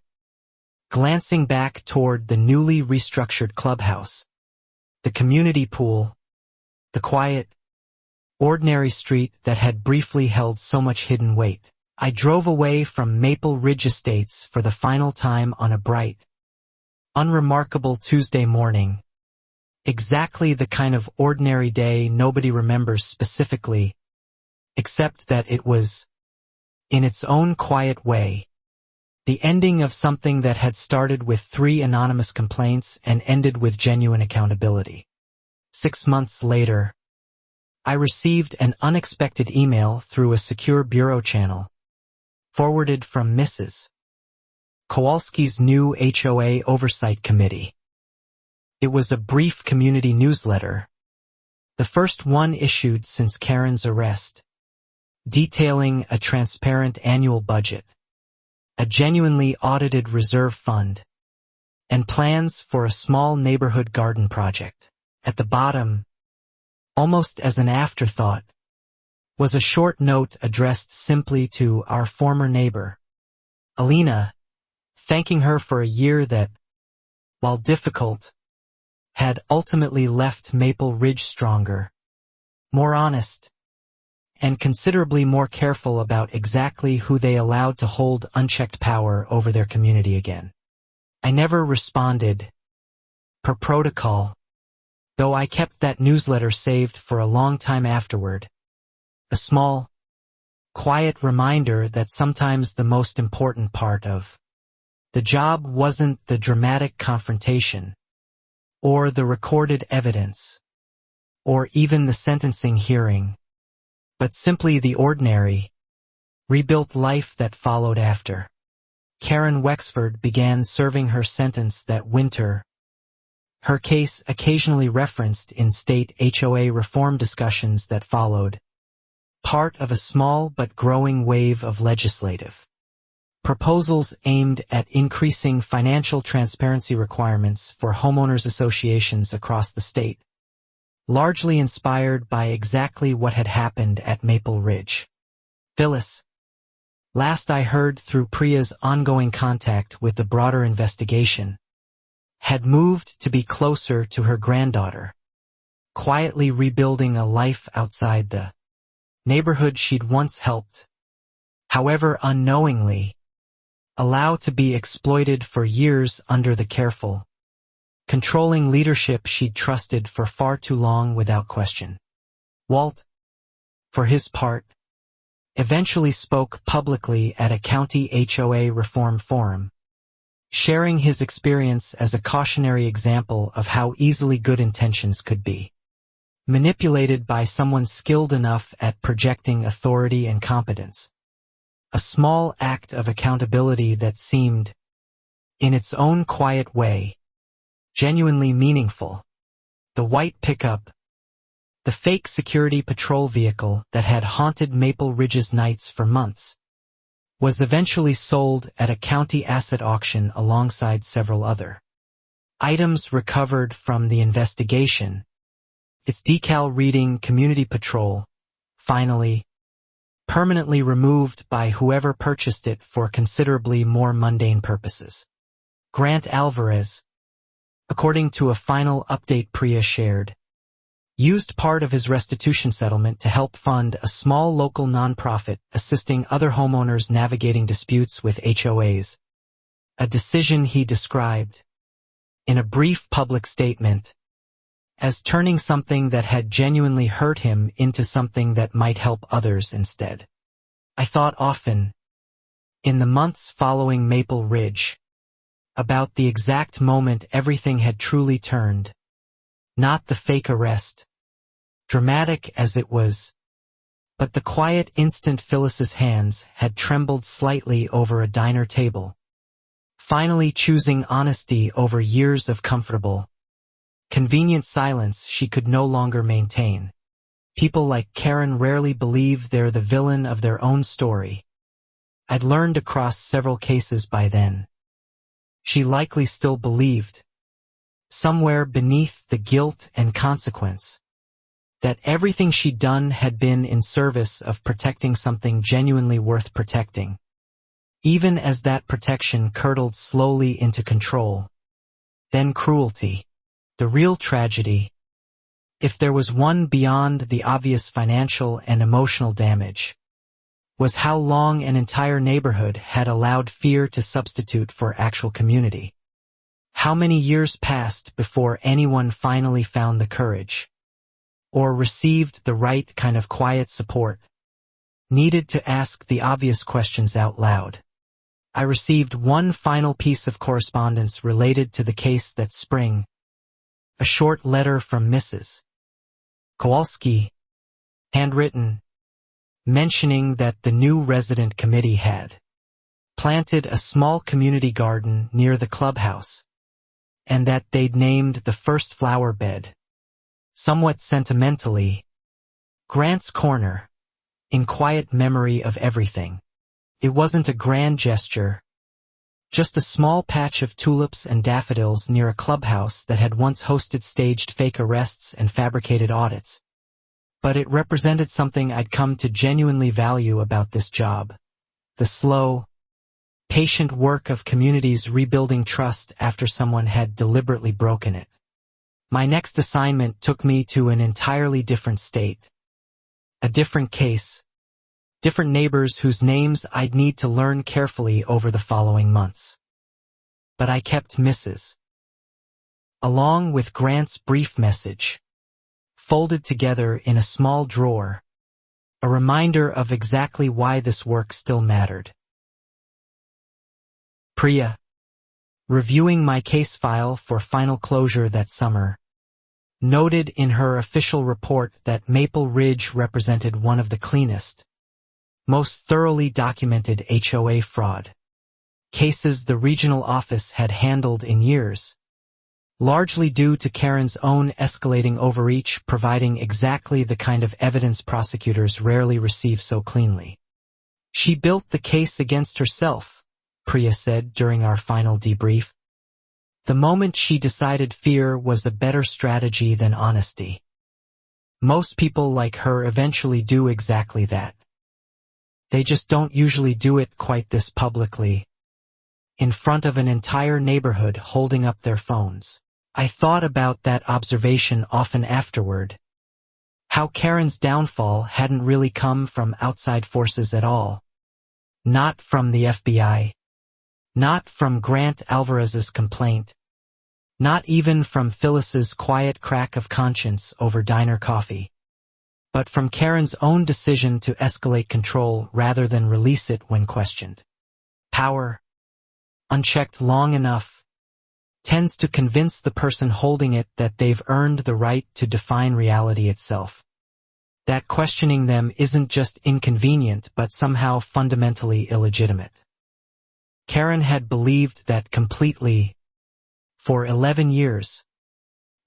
Speaker 1: glancing back toward the newly restructured clubhouse, the community pool, the quiet, ordinary street that had briefly held so much hidden weight. I drove away from Maple Ridge Estates for the final time on a bright, unremarkable Tuesday morning. Exactly the kind of ordinary day nobody remembers specifically, except that it was, in its own quiet way, the ending of something that had started with 3 anonymous complaints and ended with genuine accountability. 6 months later, I received an unexpected email through a secure bureau channel, forwarded from Mrs. Kowalski's new HOA Oversight Committee. It was a brief community newsletter, the first one issued since Karen's arrest, detailing a transparent annual budget, a genuinely audited reserve fund, and plans for a small neighborhood garden project. At the bottom, almost as an afterthought, was a short note addressed simply to our former neighbor, Alina, thanking her for a year that, while difficult, had ultimately left Maple Ridge stronger, more honest, and considerably more careful about exactly who they allowed to hold unchecked power over their community again. I never responded, per protocol, though I kept that newsletter saved for a long time afterward. A small, quiet reminder that sometimes the most important part of the job wasn't the dramatic confrontation, or the recorded evidence, or even the sentencing hearing, but simply the ordinary, rebuilt life that followed after. Karen Wexford began serving her sentence that winter, her case occasionally referenced in state HOA reform discussions that followed, part of a small but growing wave of legislative proposals aimed at increasing financial transparency requirements for homeowners associations across the state, largely inspired by exactly what had happened at Maple Ridge. Phyllis, last I heard through Priya's ongoing contact with the broader investigation, had moved to be closer to her granddaughter, quietly rebuilding a life outside the neighborhood she'd once helped, however unknowingly, allow to be exploited for years under the careful, controlling leadership she'd trusted for far too long without question. Walt, for his part, eventually spoke publicly at a county HOA reform forum, sharing his experience as a cautionary example of how easily good intentions could be manipulated by someone skilled enough at projecting authority and competence. A small act of accountability that seemed, in its own quiet way, genuinely meaningful. The white pickup, the fake security patrol vehicle that had haunted Maple Ridge's nights for months, was eventually sold at a county asset auction alongside several other items recovered from the investigation, its decal reading Community Patrol, finally, permanently removed by whoever purchased it for considerably more mundane purposes. Grant Alvarez, according to a final update Priya shared, used part of his restitution settlement to help fund a small local nonprofit assisting other homeowners navigating disputes with HOAs, a decision he described, in a brief public statement, as turning something that had genuinely hurt him into something that might help others instead. I thought often, in the months following Maple Ridge, about the exact moment everything had truly turned. Not the fake arrest, dramatic as it was, but the quiet instant Phyllis's hands had trembled slightly over a diner table, finally choosing honesty over years of comfortable, convenient silence she could no longer maintain. People like Karen rarely believe they're the villain of their own story. I'd learned across several cases by then. She likely still believed, somewhere beneath the guilt and consequence, that everything she'd done had been in service of protecting something genuinely worth protecting, even as that protection curdled slowly into control, then cruelty. The real tragedy, if there was one beyond the obvious financial and emotional damage, was how long an entire neighborhood had allowed fear to substitute for actual community. How many years passed before anyone finally found the courage, or received the right kind of quiet support, needed to ask the obvious questions out loud. I received one final piece of correspondence related to the case that spring, a short letter from Mrs. Kowalski, handwritten, mentioning that the new resident committee had planted a small community garden near the clubhouse, and that they'd named the first flower bed, somewhat sentimentally, Grant's Corner, in quiet memory of everything. It wasn't a grand gesture, just a small patch of tulips and daffodils near a clubhouse that had once hosted staged fake arrests and fabricated audits. But it represented something I'd come to genuinely value about this job. The slow, patient work of communities rebuilding trust after someone had deliberately broken it. My next assignment took me to an entirely different state. A different case. Different neighbors whose names I'd need to learn carefully over the following months. But I kept Mrs. along with Grant's brief message, folded together in a small drawer, a reminder of exactly why this work still mattered. Priya, reviewing my case file for final closure that summer, noted in her official report that Maple Ridge represented one of the cleanest, most thoroughly documented HOA fraud cases the regional office had handled in years, largely due to Karen's own escalating overreach providing exactly the kind of evidence prosecutors rarely receive so cleanly. She built the case against herself, Priya said during our final debrief. The moment she decided fear was a better strategy than honesty. Most people like her eventually do exactly that. They just don't usually do it quite this publicly, in front of an entire neighborhood holding up their phones. I thought about that observation often afterward. How Karen's downfall hadn't really come from outside forces at all. Not from the FBI. Not from Grant Alvarez's complaint. Not even from Phyllis's quiet crack of conscience over diner coffee. But from Karen's own decision to escalate control rather than release it when questioned. Power, unchecked long enough, tends to convince the person holding it that they've earned the right to define reality itself. That questioning them isn't just inconvenient but somehow fundamentally illegitimate. Karen had believed that completely, for 11 years.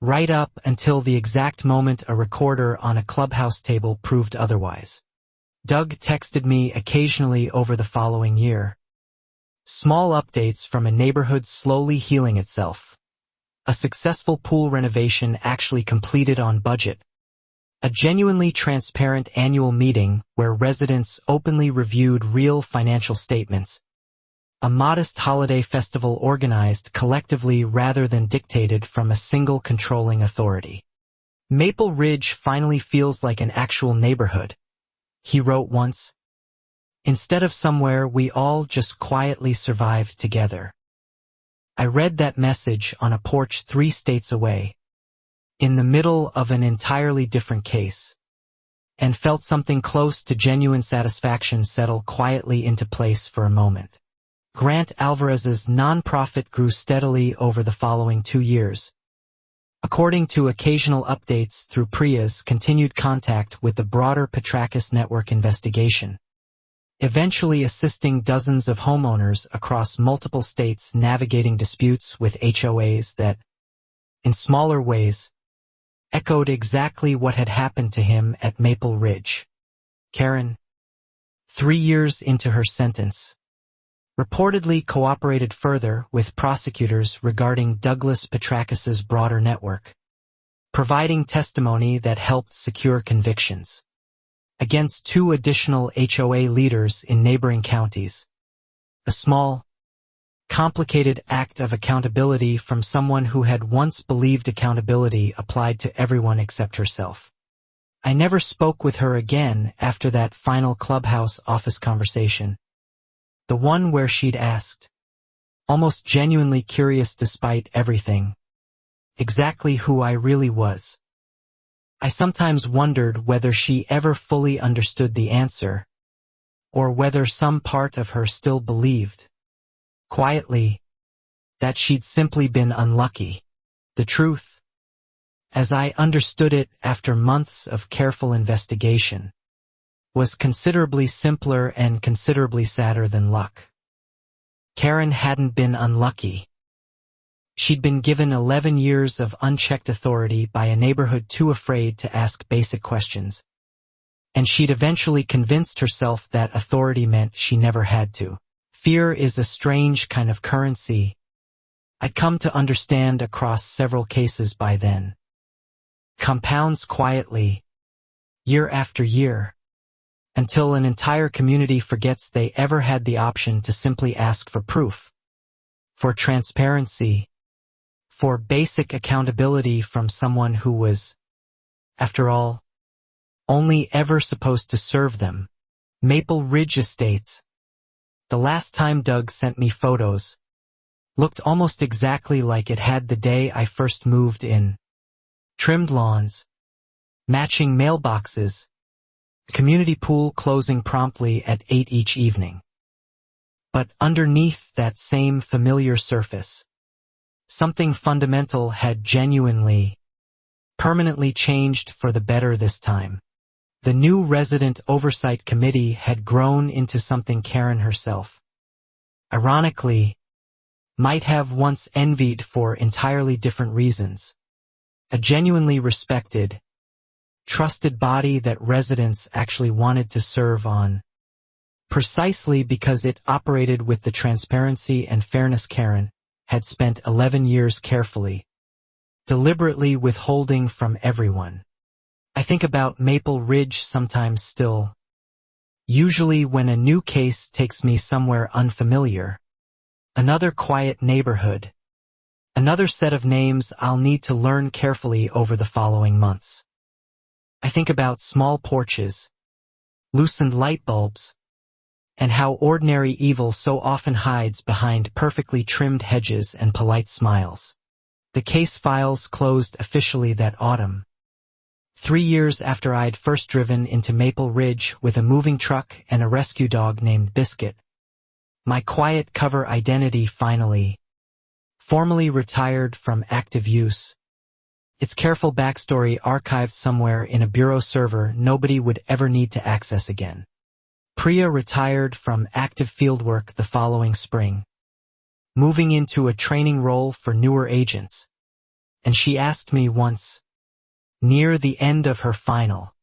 Speaker 1: Right up until the exact moment a recorder on a clubhouse table proved otherwise. Doug texted me occasionally over the following year. Small updates from a neighborhood slowly healing itself. A successful pool renovation actually completed on budget. A genuinely transparent annual meeting where residents openly reviewed real financial statements. A modest holiday festival organized collectively rather than dictated from a single controlling authority. Maple Ridge finally feels like an actual neighborhood, he wrote once. Instead of somewhere we all just quietly survived together. I read that message on a porch 3 states away, in the middle of an entirely different case, and felt something close to genuine satisfaction settle quietly into place for a moment. Grant Alvarez's nonprofit grew steadily over the following 2 years, according to occasional updates through Priya's continued contact with the broader Petrakis Network investigation, eventually assisting dozens of homeowners across multiple states navigating disputes with HOAs that, in smaller ways, echoed exactly what had happened to him at Maple Ridge. Karen, 3 years into her sentence, reportedly cooperated further with prosecutors regarding Douglas Petrakis's broader network, providing testimony that helped secure convictions against 2 additional HOA leaders in neighboring counties. A small, complicated act of accountability from someone who had once believed accountability applied to everyone except herself. I never spoke with her again after that final clubhouse office conversation, the one where she'd asked, almost genuinely curious despite everything, exactly who I really was. I sometimes wondered whether she ever fully understood the answer, or whether some part of her still believed, quietly, that she'd simply been unlucky. The truth, as I understood it after months of careful investigation, was considerably simpler and considerably sadder than luck. Karen hadn't been unlucky. She'd been given 11 years of unchecked authority by a neighborhood too afraid to ask basic questions, and she'd eventually convinced herself that authority meant she never had to. Fear is a strange kind of currency I'd come to understand across several cases by then. Compounds quietly, year after year, until an entire community forgets they ever had the option to simply ask for proof, for transparency, for basic accountability from someone who was, after all, only ever supposed to serve them. Maple Ridge Estates. The last time Doug sent me photos, looked almost exactly like it had the day I first moved in. Trimmed lawns, matching mailboxes, community pool closing promptly at 8 each evening. But underneath that same familiar surface, something fundamental had genuinely, permanently changed for the better this time. The new resident oversight committee had grown into something Karen herself, ironically, might have once envied for entirely different reasons. A genuinely respected, trusted body that residents actually wanted to serve on, precisely because it operated with the transparency and fairness Karen had spent 11 years carefully, deliberately withholding from everyone. I think about Maple Ridge sometimes still, usually when a new case takes me somewhere unfamiliar, another quiet neighborhood, another set of names I'll need to learn carefully over the following months. I think about small porches, loosened light bulbs, and how ordinary evil so often hides behind perfectly trimmed hedges and polite smiles. The case files closed officially that autumn, 3 years after I'd first driven into Maple Ridge with a moving truck and a rescue dog named Biscuit. My quiet cover identity finally, formally retired from active use. Its careful backstory archived somewhere in a bureau server nobody would ever need to access again. Priya retired from active fieldwork the following spring, moving into a training role for newer agents, and she asked me once, near the end of her final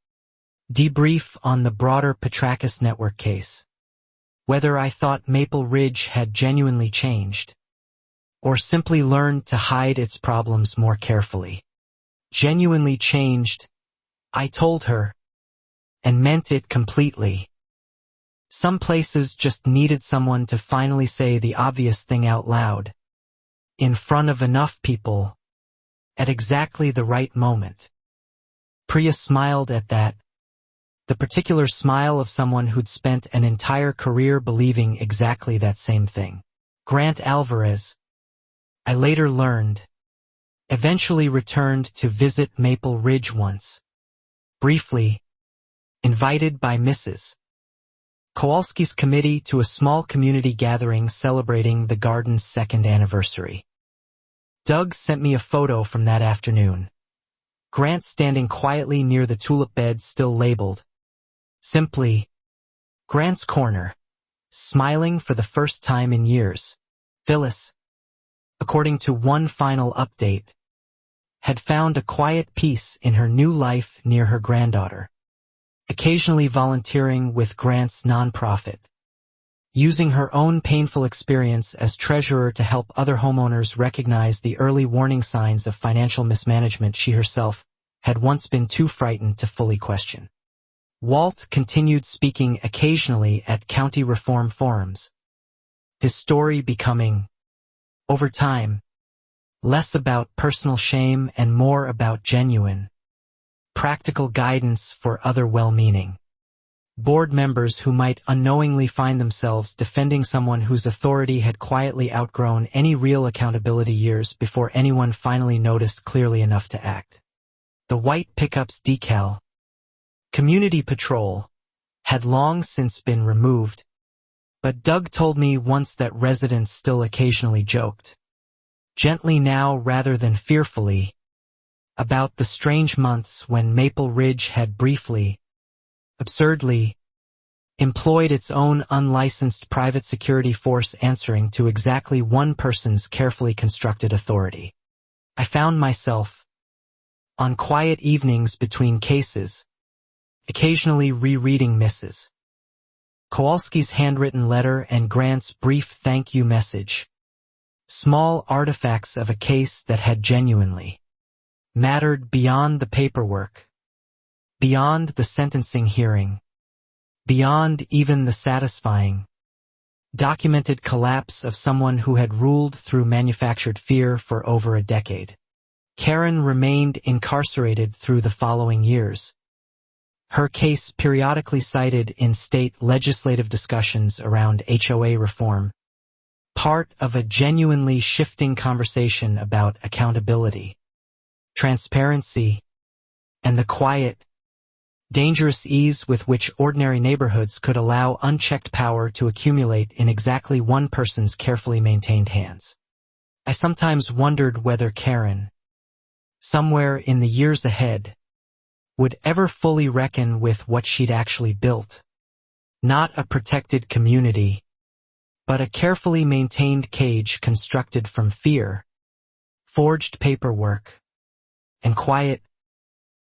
Speaker 1: debrief on the broader Petrakis Network case, whether I thought Maple Ridge had genuinely changed, or simply learned to hide its problems more carefully. Genuinely changed, I told her, and meant it completely. Some places just needed someone to finally say the obvious thing out loud, in front of enough people, at exactly the right moment. Priya smiled at that, the particular smile of someone who'd spent an entire career believing exactly that same thing. Grant Alvarez, I later learned, eventually returned to visit Maple Ridge once. Briefly, invited by Mrs. Kowalski's committee to a small community gathering celebrating the garden's 2nd anniversary. Doug sent me a photo from that afternoon. Grant standing quietly near the tulip beds still labeled, simply, Grant's Corner, smiling for the first time in years. Phyllis, according to one final update, had found a quiet peace in her new life near her granddaughter, occasionally volunteering with Grant's nonprofit, using her own painful experience as treasurer to help other homeowners recognize the early warning signs of financial mismanagement she herself had once been too frightened to fully question. Walt continued speaking occasionally at county reform forums, his story becoming, over time, less about personal shame and more about genuine, practical guidance for other well-meaning board members who might unknowingly find themselves defending someone whose authority had quietly outgrown any real accountability years before anyone finally noticed clearly enough to act. The white pickup's decal, Community Patrol, had long since been removed, but Doug told me once that residents still occasionally joked, gently now rather than fearfully, about the strange months when Maple Ridge had briefly, absurdly, employed its own unlicensed private security force answering to exactly one person's carefully constructed authority. I found myself, on quiet evenings between cases, occasionally rereading Mrs. Kowalski's handwritten letter and Grant's brief thank you message, small artifacts of a case that had genuinely mattered beyond the paperwork, beyond the sentencing hearing, beyond even the satisfying, documented collapse of someone who had ruled through manufactured fear for over a decade. Karen remained incarcerated through the following years, her case periodically cited in state legislative discussions around HOA reform, part of a genuinely shifting conversation about accountability, transparency, and the quiet, dangerous ease with which ordinary neighborhoods could allow unchecked power to accumulate in exactly one person's carefully maintained hands. I sometimes wondered whether Karen, somewhere in the years ahead, would ever fully reckon with what she'd actually built. Not a protected community, but a carefully maintained cage constructed from fear, forged paperwork, and quiet,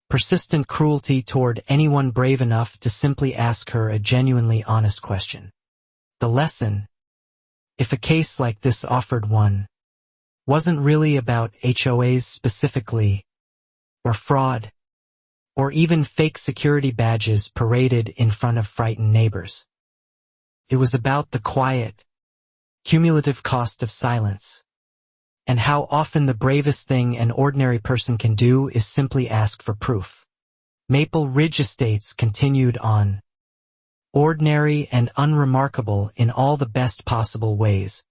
Speaker 1: persistent cruelty toward anyone brave enough to simply ask her a genuinely honest question. The lesson, if a case like this offered one, wasn't really about HOAs specifically, or fraud, or even fake security badges paraded in front of frightened neighbors. It was about the quiet, cumulative cost of silence, and how often the bravest thing an ordinary person can do is simply ask for proof. Maple Ridge Estates continued on, ordinary and unremarkable in all the best possible ways,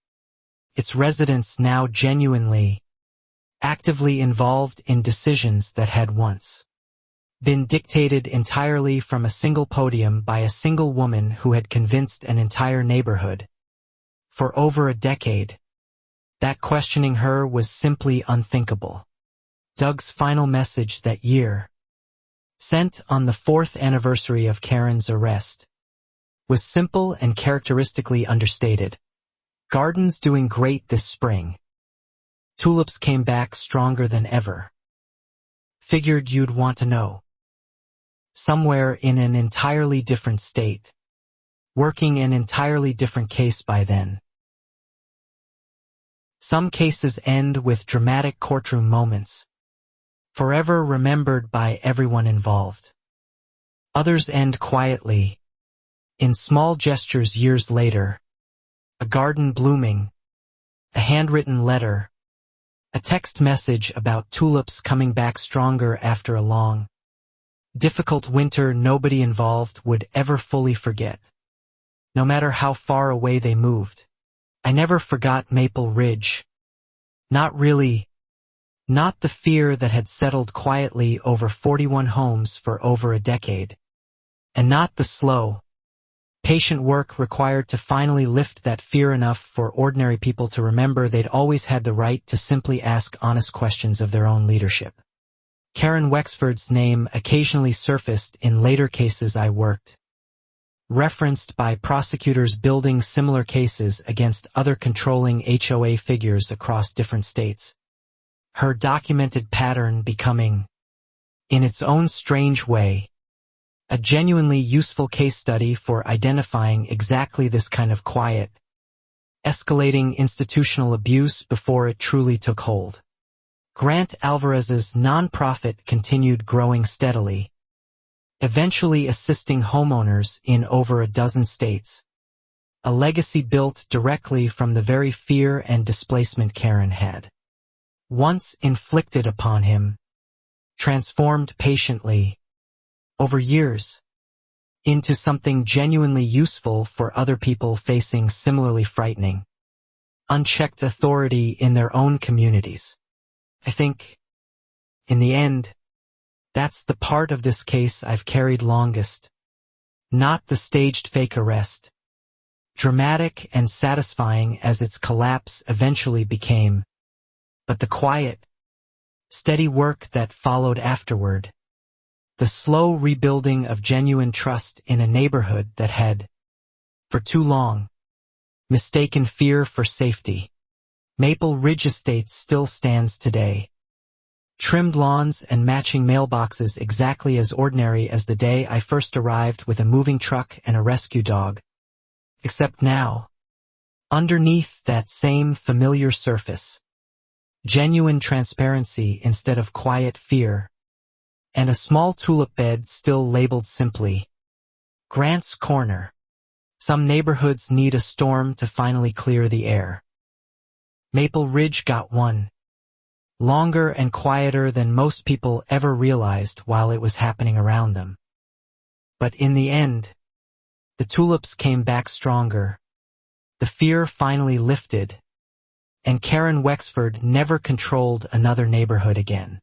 Speaker 1: its residents now genuinely, actively involved in decisions that had once been dictated entirely from a single podium by a single woman who had convinced an entire neighborhood, for over a decade, that questioning her was simply unthinkable. Doug's final message that year, sent on the 4th anniversary of Karen's arrest, was simple and characteristically understated. Gardens doing great this spring. Tulips came back stronger than ever. Figured you'd want to know. Somewhere in an entirely different state, working an entirely different case by then. Some cases end with dramatic courtroom moments, forever remembered by everyone involved. Others end quietly, in small gestures years later, a garden blooming, a handwritten letter, a text message about tulips coming back stronger after a long, difficult winter nobody involved would ever fully forget, no matter how far away they moved. I never forgot Maple Ridge, Not really. Not the fear that had settled quietly over 41 homes for over a decade. And not the slow, patient work required to finally lift that fear enough for ordinary people to remember they'd always had the right to simply ask honest questions of their own leadership. Karen Wexford's name occasionally surfaced in later cases I worked, referenced by prosecutors building similar cases against other controlling HOA figures across different states. Her documented pattern becoming, in its own strange way, a genuinely useful case study for identifying exactly this kind of quiet, escalating institutional abuse before it truly took hold. Grant Alvarez's nonprofit continued growing steadily, eventually assisting homeowners in over a dozen states, a legacy built directly from the very fear and displacement Karen had once inflicted upon him, transformed patiently, over years, into something genuinely useful for other people facing similarly frightening, unchecked authority in their own communities. I think, in the end, that's the part of this case I've carried longest. Not the staged fake arrest, dramatic and satisfying as its collapse eventually became, but the quiet, steady work that followed afterward. The slow rebuilding of genuine trust in a neighborhood that had, for too long, mistaken fear for safety. Maple Ridge Estates still stands today. Trimmed lawns and matching mailboxes exactly as ordinary as the day I first arrived with a moving truck and a rescue dog. Except now, underneath that same familiar surface, genuine transparency instead of quiet fear, and a small tulip bed still labeled simply, Grant's Corner. Some neighborhoods need a storm to finally clear the air. Maple Ridge got one. Longer and quieter than most people ever realized while it was happening around them. But in the end, the tulips came back stronger. The fear finally lifted, and Karen Wexford never controlled another neighborhood again.